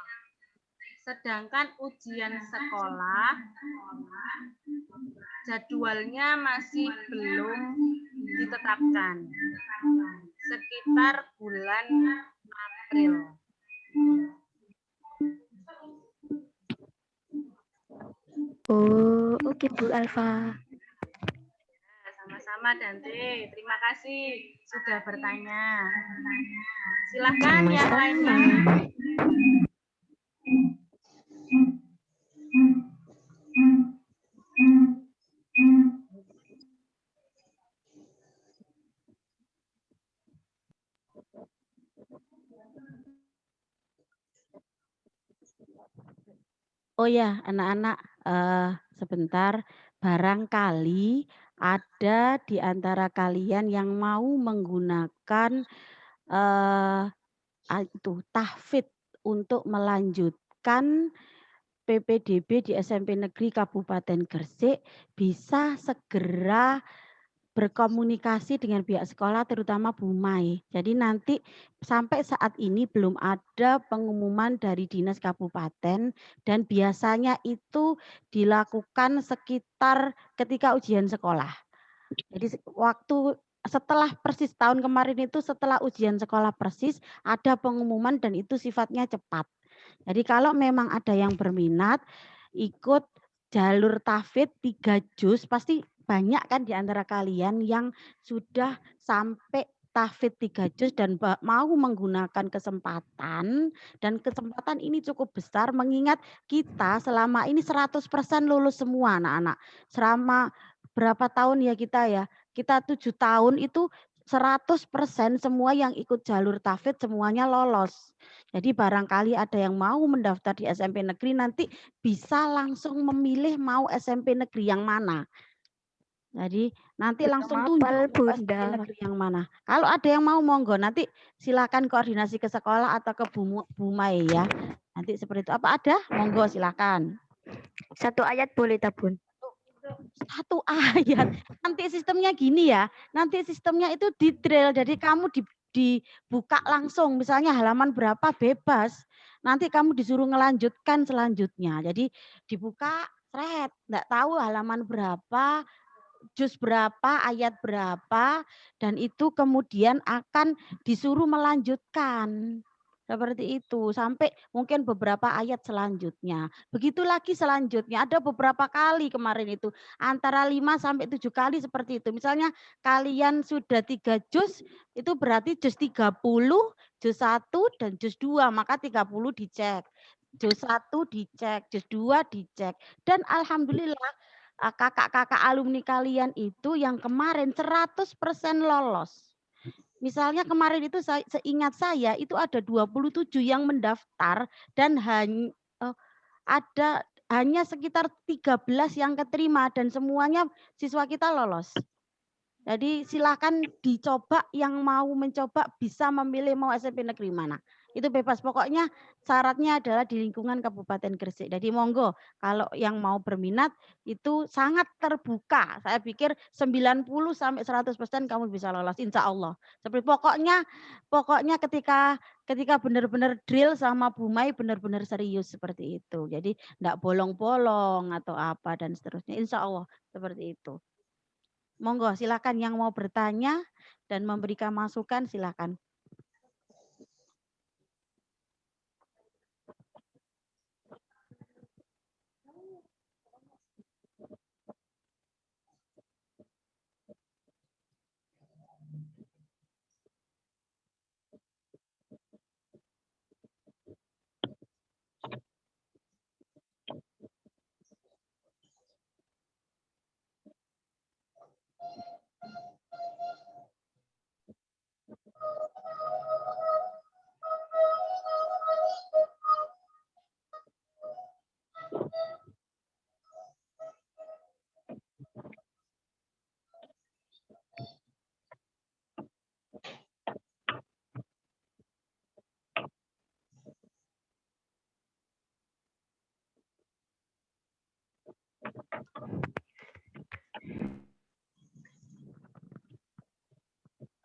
Sedangkan ujian sekolah jadwalnya masih belum ditetapkan. Sekitar bulan April. Oh, oke Bu Alfa. Sama-sama Dante, terima kasih sudah bertanya. Silakan yang lainnya. Oh ya, anak-anak, sebentar. Barangkali ada di antara kalian yang mau menggunakan itu tahfidz untuk melanjutkan PPDB di SMP Negeri Kabupaten Gresik, bisa segera berkomunikasi dengan pihak sekolah, terutama Bu Mai. Jadi nanti sampai saat ini belum ada pengumuman dari Dinas Kabupaten, dan biasanya itu dilakukan sekitar ketika ujian sekolah. Jadi waktu setelah persis tahun kemarin itu, setelah ujian sekolah persis ada pengumuman dan itu sifatnya cepat. Jadi kalau memang ada yang berminat ikut jalur tahfidz 3 juz, pasti banyak kan di antara kalian yang sudah sampai tahfidz 3 juz dan mau menggunakan kesempatan, dan kesempatan ini cukup besar mengingat kita selama ini 100% lulus semua anak-anak. Selama berapa tahun ya kita ya? Kita 7 tahun itu 100% semua yang ikut jalur tahfidz semuanya lolos. Jadi barangkali ada yang mau mendaftar di SMP negeri, nanti bisa langsung memilih mau SMP negeri yang mana. Jadi nanti langsung tunjuk SMP negeri yang mana. Kalau ada yang mau monggo, nanti silakan koordinasi ke sekolah atau ke Bu Mai ya. Nanti seperti itu. Apa ada? Monggo silakan. 1 ayat boleh Tabun? 1 ayat. Nanti sistemnya gini ya. Nanti sistemnya itu di drill. Jadi kamu dibuka langsung, misalnya halaman berapa bebas, nanti kamu disuruh ngelanjutkan selanjutnya. Jadi dibuka, enggak tahu halaman berapa, juz berapa, ayat berapa, dan itu kemudian akan disuruh melanjutkan. Seperti itu, sampai mungkin beberapa ayat selanjutnya. Begitu lagi selanjutnya, ada beberapa kali kemarin itu, antara 5 sampai 7 kali seperti itu. Misalnya kalian sudah 3 juz, itu berarti juz 30, juz 1, dan juz 2, maka 30 dicek. Juz 1 dicek, juz 2 dicek. Dan alhamdulillah kakak-kakak alumni kalian itu yang kemarin 100% lolos. Misalnya kemarin itu seingat saya itu ada 27 yang mendaftar dan hanya sekitar 13 yang keterima dan semuanya siswa kita lolos. Jadi silakan dicoba, yang mau mencoba bisa memilih mau SMP negeri mana. Itu bebas, pokoknya syaratnya adalah di lingkungan Kabupaten Gresik. Jadi monggo kalau yang mau berminat itu sangat terbuka. Saya pikir 90 sampai 100% kamu bisa lolos insya Allah. Seperti pokoknya ketika benar-benar drill sama Bu Mai benar-benar serius seperti itu. Jadi enggak bolong-bolong atau apa dan seterusnya. Insya Allah seperti itu. Monggo silakan yang mau bertanya dan memberikan masukan silakan.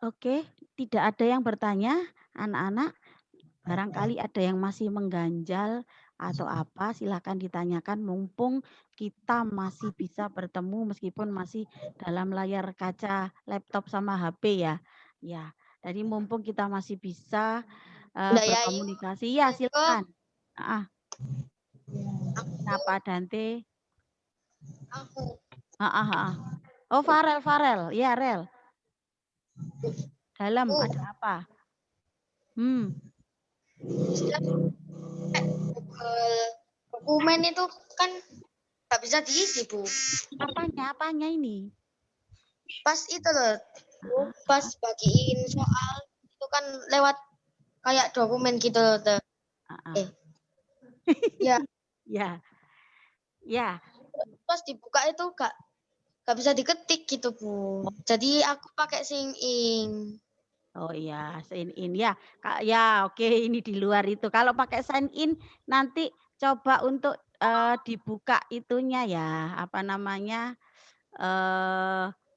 Oke, tidak ada yang bertanya, anak-anak. Barangkali ada yang masih mengganjal atau apa, silakan ditanyakan mumpung kita masih bisa bertemu meskipun masih dalam layar kaca laptop sama HP ya. Ya, jadi mumpung kita masih bisa berkomunikasi. Ya, silakan. Kenapa Dante? Oh, Farel. Ya, Rel. Dalam ada apa? Dokumen itu kan nggak bisa diisi, Bu. Apanya ini? Pas itu loh, pas bagiin soal itu kan lewat kayak dokumen gitu loh. Ya. Pas dibuka itu nggak bisa diketik gitu, Bu. Jadi aku pakai sign in. Oh iya, sign in ya. Ya, oke, ini di luar itu. Kalau pakai sign in nanti coba untuk dibuka itunya ya, apa namanya?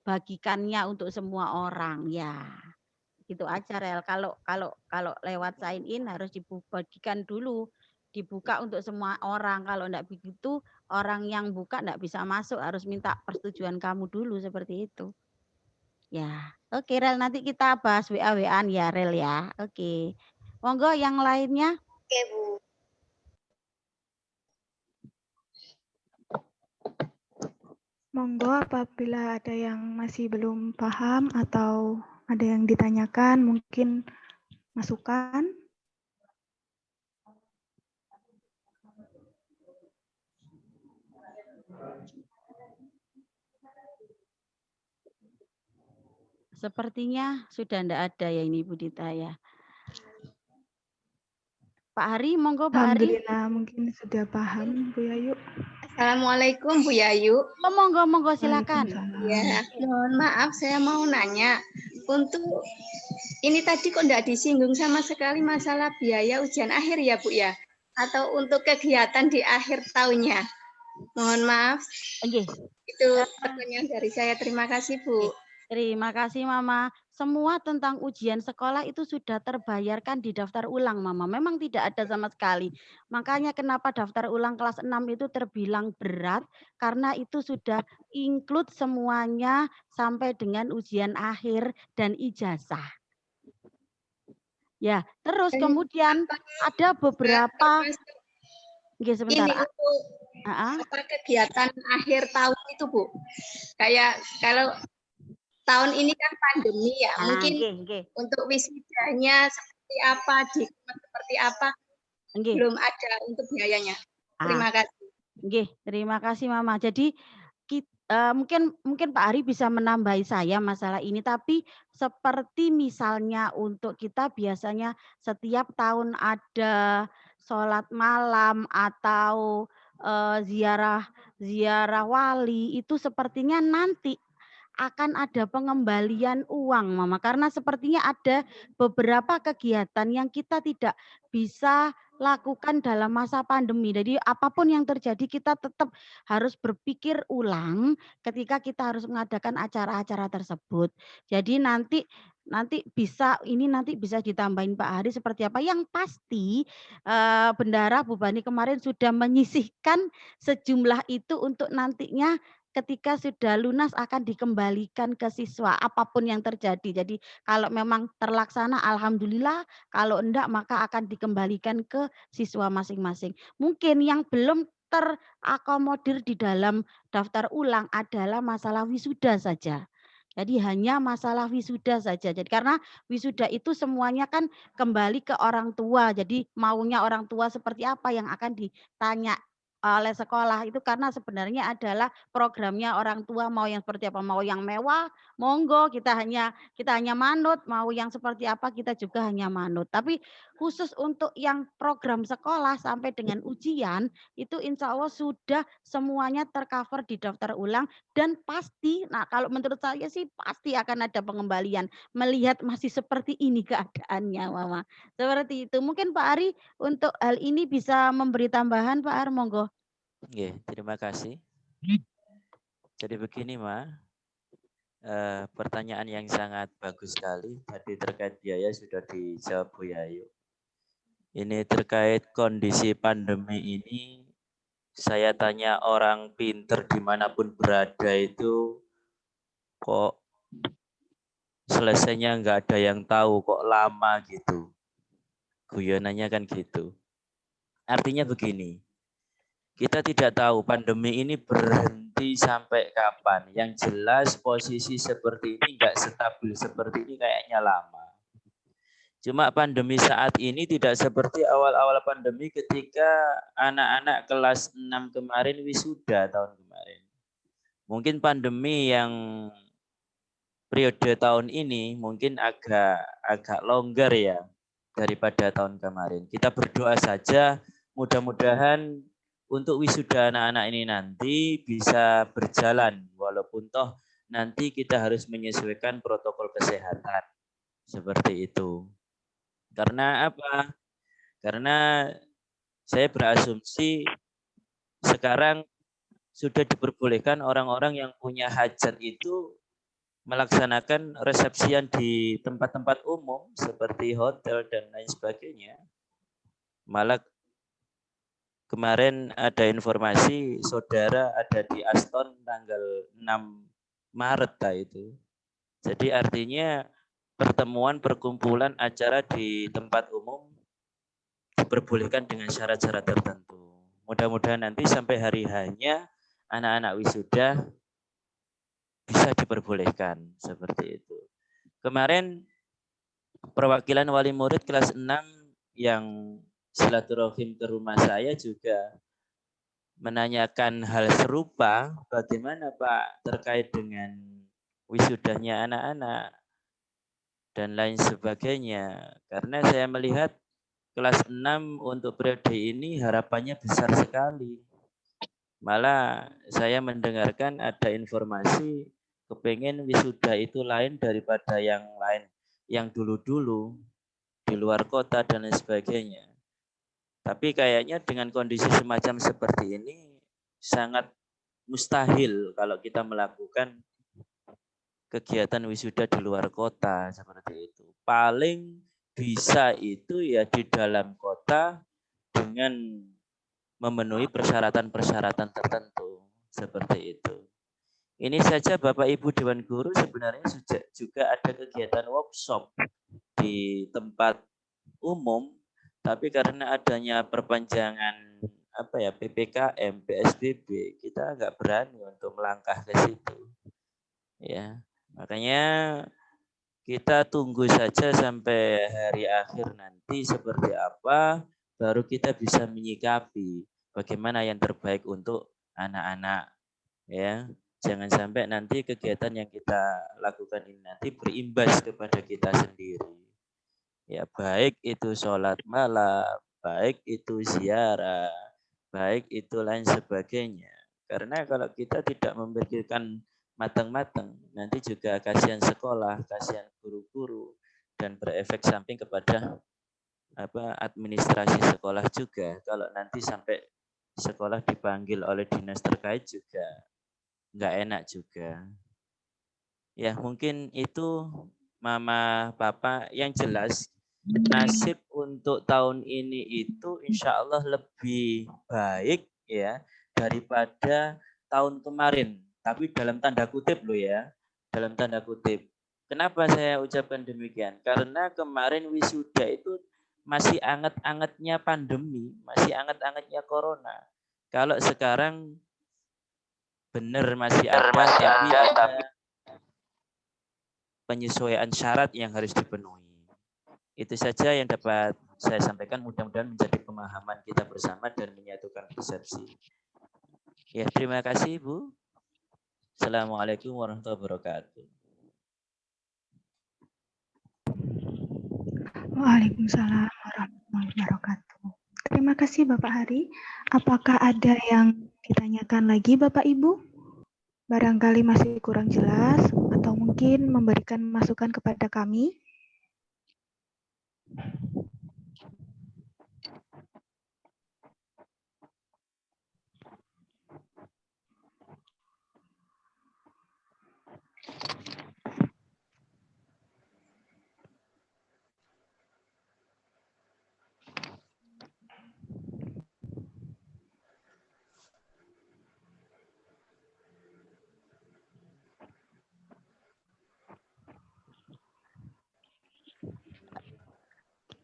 Bagikannya untuk semua orang ya. Gitu aja Rel. Kalau lewat sign in harus dibagikan dulu, dibuka untuk semua orang. Kalau enggak begitu, orang yang buka enggak bisa masuk, harus minta persetujuan kamu dulu seperti itu. Ya, oke Rel, nanti kita bahas WA-WA-an ya Rel ya. Oke. Monggo yang lainnya. Oke, Bu. Monggo apabila ada yang masih belum paham atau ada yang ditanyakan, mungkin masukan. Sepertinya sudah tidak ada ya ini Bu Dita ya. Pak Hari, monggo Pak Hari. Alhamdulillah mungkin sudah paham Bu Yayu. Assalamualaikum Bu Yayu. Monggo silakan. Ya, mohon maaf saya mau nanya. Untuk ini tadi kok tidak disinggung sama sekali masalah biaya ujian akhir ya Bu ya? Atau untuk kegiatan di akhir tahunnya? Mohon maaf. Itu pertanyaan dari saya. Terima kasih Bu. Terima kasih Mama. Semua tentang ujian sekolah itu sudah terbayarkan di daftar ulang Mama. Memang tidak ada sama sekali. Makanya kenapa daftar ulang kelas 6 itu terbilang berat. Karena itu sudah include semuanya sampai dengan ujian akhir dan ijazah. Ya, terus kemudian ada beberapa. Sebentar. Ini untuk apa kegiatan akhir tahun itu Bu? Kayak kalau tahun ini kan pandemi ya, mungkin untuk wisudanya seperti apa, diklat seperti apa, belum ada untuk biayanya. Terima kasih. Terima kasih Mama. Jadi mungkin Pak Ari bisa menambahi saya masalah ini, tapi seperti misalnya untuk kita biasanya setiap tahun ada sholat malam atau ziarah wali, itu sepertinya nanti akan ada pengembalian uang, Mama, karena sepertinya ada beberapa kegiatan yang kita tidak bisa lakukan dalam masa pandemi. Jadi apapun yang terjadi kita tetap harus berpikir ulang ketika kita harus mengadakan acara-acara tersebut. Jadi nanti bisa ditambahin Pak Hari seperti apa. Yang pasti Bendara Bu Bani kemarin sudah menyisihkan sejumlah itu untuk nantinya ketika sudah lunas akan dikembalikan ke siswa apapun yang terjadi. Jadi kalau memang terlaksana alhamdulillah, kalau enggak maka akan dikembalikan ke siswa masing-masing. Mungkin yang belum terakomodir di dalam daftar ulang adalah masalah wisuda saja. Jadi hanya masalah wisuda saja. Jadi karena wisuda itu semuanya kan kembali ke orang tua. Jadi maunya orang tua seperti apa yang akan ditanya oleh sekolah itu, karena sebenarnya adalah programnya orang tua mau yang seperti apa, mau yang mewah, monggo kita hanya manut, mau yang seperti apa kita juga hanya manut. Tapi khusus untuk yang program sekolah sampai dengan ujian itu insya Allah sudah semuanya tercover di daftar ulang dan pasti, nah kalau menurut saya sih pasti akan ada pengembalian melihat masih seperti ini keadaannya, Mama. Seperti itu. Mungkin Pak Ari untuk hal ini bisa memberi tambahan, Pak Ari, monggo. Oke, terima kasih. Jadi begini, Ma. Pertanyaan yang sangat bagus sekali. Tadi terkait biaya sudah dijawab Bu Yayu. Ini terkait kondisi pandemi ini, saya tanya orang pinter dimanapun berada itu, kok selesainya nggak ada yang tahu, kok lama gitu. Guyonannya kan gitu. Artinya begini, kita tidak tahu pandemi ini berhenti sampai kapan. Yang jelas posisi seperti ini nggak stabil seperti ini kayaknya lama. Cuma pandemi saat ini tidak seperti awal-awal pandemi ketika anak-anak kelas 6 kemarin wisuda tahun kemarin. Mungkin pandemi yang periode tahun ini mungkin agak longgar ya daripada tahun kemarin. Kita berdoa saja mudah-mudahan untuk wisuda anak-anak ini nanti bisa berjalan walaupun toh nanti kita harus menyesuaikan protokol kesehatan seperti itu. Karena apa? Karena saya berasumsi sekarang sudah diperbolehkan orang-orang yang punya hajat itu melaksanakan resepsian di tempat-tempat umum seperti hotel dan lain sebagainya. Malah kemarin ada informasi saudara ada di Aston tanggal 6 Maret itu. Jadi artinya pertemuan, perkumpulan, acara di tempat umum diperbolehkan dengan syarat-syarat tertentu. Mudah-mudahan nanti sampai hari hanya anak-anak wisuda bisa diperbolehkan seperti itu. Kemarin perwakilan wali murid kelas 6 yang silaturahim ke rumah saya juga menanyakan hal serupa, bagaimana Pak terkait dengan wisudanya anak-anak dan lain sebagainya. Karena saya melihat kelas 6 untuk periode ini harapannya besar sekali. Malah saya mendengarkan ada informasi kepengen wisuda itu lain daripada yang lain, yang dulu-dulu di luar kota dan lain sebagainya. Tapi kayaknya dengan kondisi semacam seperti ini sangat mustahil kalau kita melakukan kegiatan wisuda di luar kota seperti itu. Paling bisa itu ya di dalam kota dengan memenuhi persyaratan-persyaratan tertentu seperti itu. Ini saja Bapak Ibu Dewan Guru sebenarnya juga ada kegiatan workshop di tempat umum, tapi karena adanya perpanjangan PPKM, PSBB, kita nggak berani untuk melangkah ke situ. Ya, makanya kita tunggu saja sampai hari akhir nanti seperti apa, baru kita bisa menyikapi bagaimana yang terbaik untuk anak-anak. Ya, Jangan sampai nanti kegiatan yang kita lakukan ini nanti berimbas kepada kita sendiri. Ya, baik itu sholat malam, baik itu ziarah, baik itu lain sebagainya. Karena kalau kita tidak memikirkan matang-matang, nanti juga kasihan sekolah, kasihan guru-guru, dan berefek samping kepada administrasi sekolah juga. Kalau nanti sampai sekolah dipanggil oleh dinas terkait juga nggak enak juga. Ya mungkin itu Mama Papa yang jelas nasib untuk tahun ini itu insya Allah lebih baik ya daripada tahun kemarin. Tapi dalam tanda kutip loh ya, dalam tanda kutip. Kenapa saya ucapkan demikian? Karena kemarin wisuda itu masih anget-angetnya pandemi, masih anget-angetnya corona. Kalau sekarang benar masih ada, tapi ada penyesuaian syarat yang harus dipenuhi. Itu saja yang dapat saya sampaikan. Mudah-mudahan menjadi pemahaman kita bersama dan menyatukan persepsi. Ya, terima kasih Bu. Assalamualaikum warahmatullahi wabarakatuh. Waalaikumsalam warahmatullahi wabarakatuh. Terima kasih Bapak Hari. Apakah ada yang ditanyakan lagi Bapak Ibu? Barangkali masih kurang jelas atau mungkin memberikan masukan kepada kami.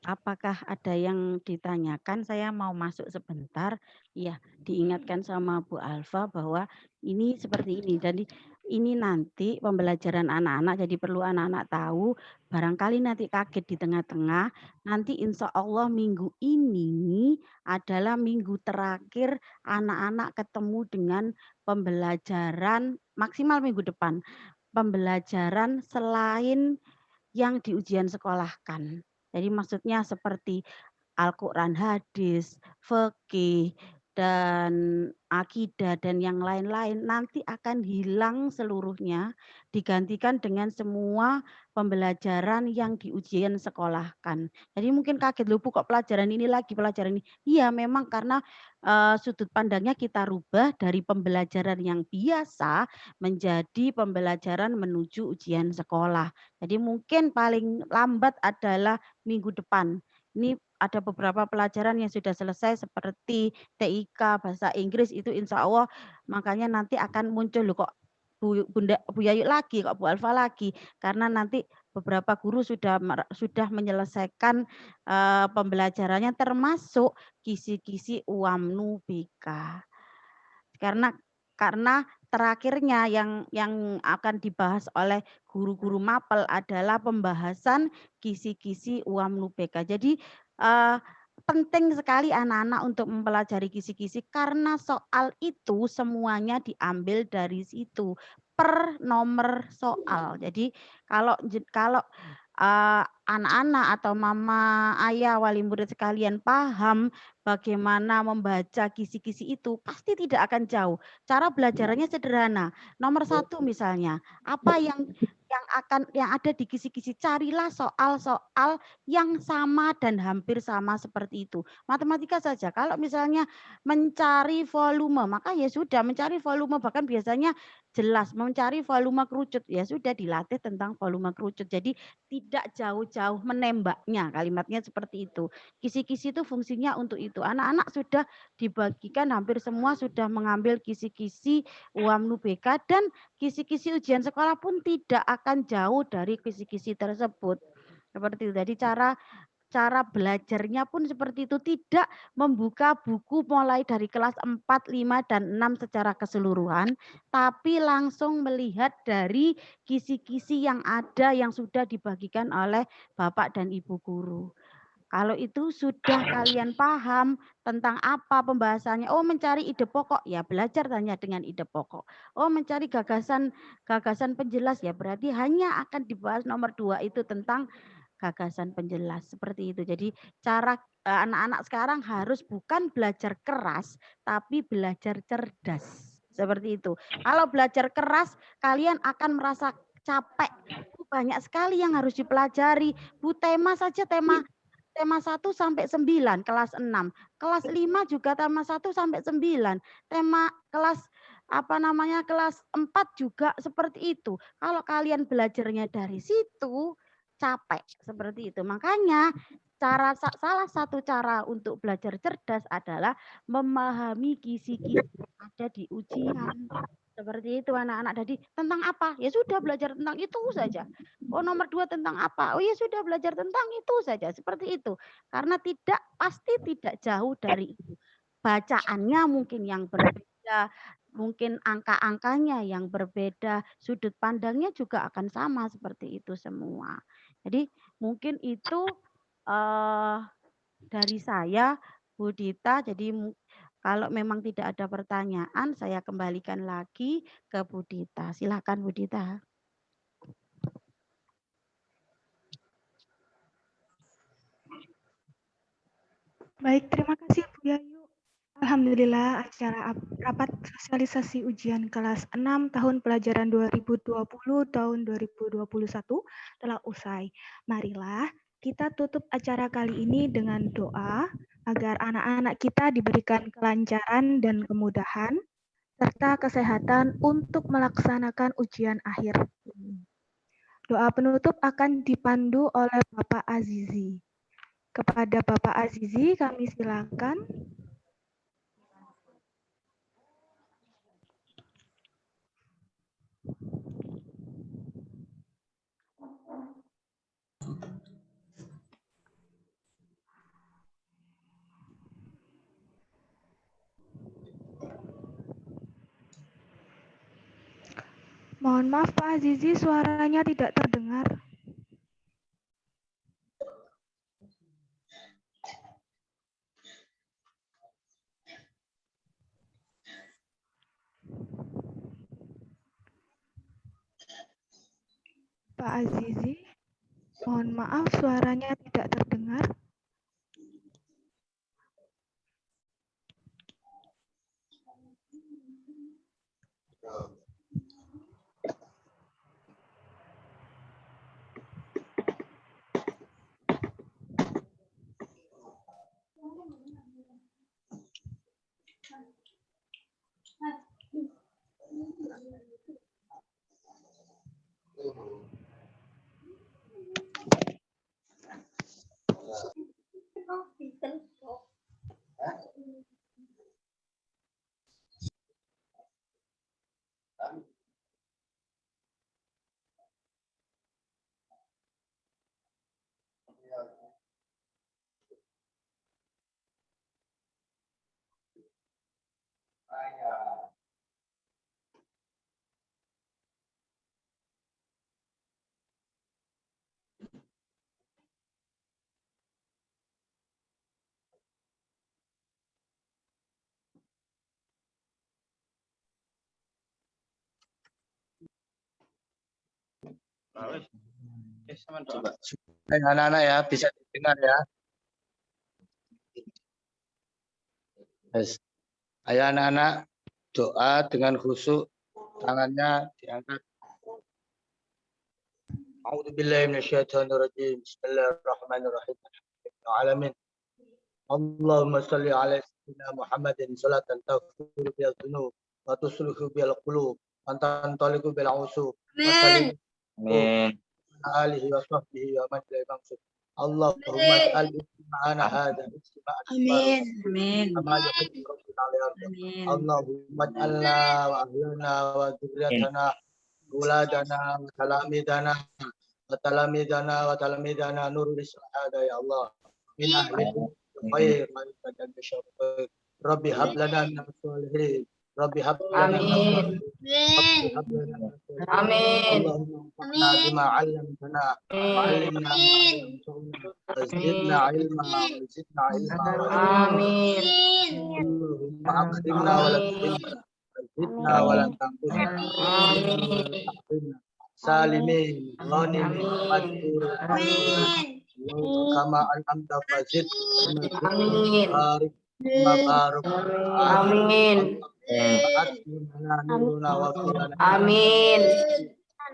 Apakah ada yang ditanyakan? Saya mau masuk sebentar. Ya, diingatkan sama Bu Alfa bahwa ini seperti ini. Jadi ini nanti pembelajaran anak-anak, jadi perlu anak-anak tahu. Barangkali nanti kaget di tengah-tengah. Nanti insya Allah minggu ini adalah minggu terakhir anak-anak ketemu dengan pembelajaran maksimal minggu depan. Pembelajaran selain yang di ujian sekolahkan. Jadi maksudnya seperti Al-Quran, hadis, fikih, dan akidah, dan yang lain-lain nanti akan hilang seluruhnya, digantikan dengan semua pembelajaran yang di ujian sekolahkan. Jadi mungkin kaget, loh Bu kok pelajaran ini lagi, pelajaran ini. Iya memang karena sudut pandangnya kita rubah dari pembelajaran yang biasa menjadi pembelajaran menuju ujian sekolah. Jadi mungkin paling lambat adalah minggu depan. Ini ada beberapa pelajaran yang sudah selesai seperti TIK, bahasa Inggris itu insya Allah makanya nanti akan muncul loh kok Bu Yayu lagi, kok Bu Alfa lagi, karena nanti beberapa guru sudah menyelesaikan pembelajarannya termasuk kisi-kisi UAMNU BK. Karena terakhirnya yang akan dibahas oleh guru-guru mapel adalah pembahasan kisi-kisi UAMNU BK. Jadi penting sekali anak-anak untuk mempelajari kisi-kisi karena soal itu semuanya diambil dari situ per nomor soal. Jadi kalau anak-anak atau mama, ayah, wali murid sekalian paham bagaimana membaca kisi-kisi itu, pasti tidak akan jauh. Cara belajarannya sederhana. Nomor 1 misalnya, apa yang ada di kisi-kisi, carilah soal-soal yang sama dan hampir sama seperti itu. Matematika saja. Kalau misalnya mencari volume, maka ya sudah mencari volume, bahkan biasanya jelas mencari volume kerucut, ya sudah dilatih tentang volume kerucut. Jadi tidak jauh-jauh menembaknya, kalimatnya seperti itu. Kisi-kisi itu fungsinya untuk itu. Anak-anak sudah dibagikan, hampir semua sudah mengambil kisi-kisi UAMNU BK dan kisi-kisi ujian sekolah pun tidak akan jauh dari kisi-kisi tersebut. Seperti itu. Jadi cara belajarnya pun seperti itu, tidak membuka buku mulai dari kelas 4, 5, dan 6 secara keseluruhan, tapi langsung melihat dari kisi-kisi yang ada yang sudah dibagikan oleh Bapak dan Ibu guru. Kalau itu sudah kalian paham tentang apa pembahasannya, oh mencari ide pokok, ya belajar hanya dengan ide pokok. Oh mencari gagasan penjelas, ya berarti hanya akan dibahas nomor 2 itu tentang gagasan penjelas, seperti itu. Jadi cara anak-anak sekarang harus bukan belajar keras, tapi belajar cerdas. Seperti itu. Kalau belajar keras, kalian akan merasa capek. Banyak sekali yang harus dipelajari. Bu, tema saja tema 1 sampai 9 kelas 6. Kelas 5 juga tema 1 sampai 9. Tema kelas kelas 4 juga seperti itu. Kalau kalian belajarnya dari situ capek seperti itu. Makanya salah satu cara untuk belajar cerdas adalah memahami kisi-kisi yang ada di ujian. Seperti itu anak-anak. Jadi tentang apa? Ya sudah belajar tentang itu saja. Oh nomor 2 tentang apa? Oh ya sudah belajar tentang itu saja. Seperti itu. Karena pasti tidak jauh dari itu. Bacaannya mungkin yang berbeda. Mungkin angka-angkanya yang berbeda. Sudut pandangnya juga akan sama seperti itu semua. Jadi mungkin itu dari saya, Bu Dita. Jadi kalau memang tidak ada pertanyaan, saya kembalikan lagi ke Bu Dita. Silakan Bu Dita. Baik, terima kasih Bu Yayu. Alhamdulillah acara rapat sosialisasi ujian kelas 6 tahun pelajaran 2020 tahun 2021 telah usai. Marilah kita tutup acara kali ini dengan doa agar anak-anak kita diberikan kelancaran dan kemudahan serta kesehatan untuk melaksanakan ujian akhir. Doa penutup akan dipandu oleh Bapak Azizi. Kepada Bapak Azizi kami silakan. Mohon maaf Pak Azizi, suaranya tidak terdengar. Pak Azizi, mohon maaf suaranya tidak terdengar. Coba. Anak-anak ya, bisa didengar ya. Yes. Ayo anak-anak, doa dengan khusyuk, tangannya diangkat. A'udzubillahi minasyaitonirrajim. Bismillahirrahmanirrahim. Alamin. Allahumma shalli ala sayyidina Muhammadin salatan taghfiru bil dzunub wa tuslihu bil qulub wa tantaliqu bil usub. Amin. Amin. Alihi wa sahbihi wa man la yamsud. Allahumma ij'al istima'ana hadha istima'an. Amin. Amin. Allahumma ij'alna wa ahlana wa dzurriyyatana uladana wa talamidana wa talamidana nurul sa'ada ya Allah. Min ahli khair wa tajal bisyarr. Rabbi hab lana min as-solihin Rabbi hab lana Amin. Rabbi hab lana Amin. Allahumma anfa'na bima 'allamtana wa 'allimna ma yanfa'una wa zidna 'ilma wa zidna 'ilma wa Amin. Allahumma akrimna wa la tuhinna wa zidna wa la tanqusna Amin. salimin ghanimin madhur Amin. kama an'amta fazid Amin. barik ma barak Amin. atmina nuruna wa qilana Amin.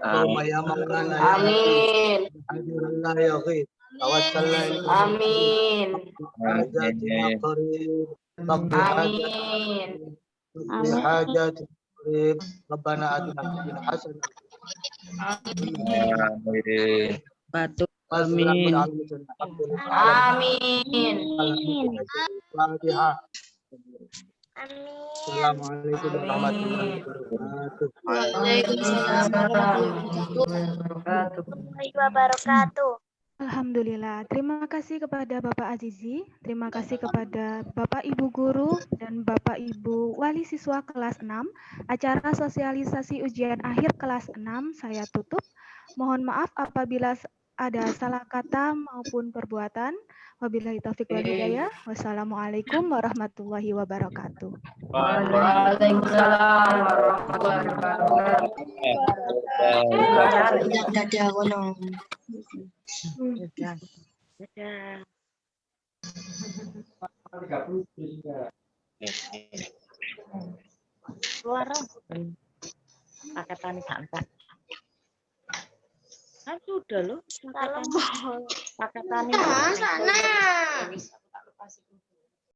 Allahumma ya maulana ya Amin. hadirullah ya ghib tawassalna ilaika Amin. hajatina qarib rabbi Amin. hajatina qarib rabbana atina fid dunya hasanah Batu. Amin. Amin. Fatihah. Assalamualaikum warahmatullahi wabarakatuh. Waalaikumsalam warahmatullahi wabarakatuh. Alhamdulillah. Terima kasih kepada Bapak Azizi, terima kasih kepada Bapak Ibu Guru dan Bapak Ibu Wali Siswa kelas 6. Acara sosialisasi ujian akhir kelas 6 saya tutup. Mohon maaf apabila ada salah kata maupun perbuatan. Wabillahi taufiq wal hidayah. Wassalamualaikum warahmatullahi wabarakatuh. Waalaikumsalam warahmatullahi wabarakatuh. Suara. Pakai tani santai. Kan sudah loh. Pakai tani. Sana.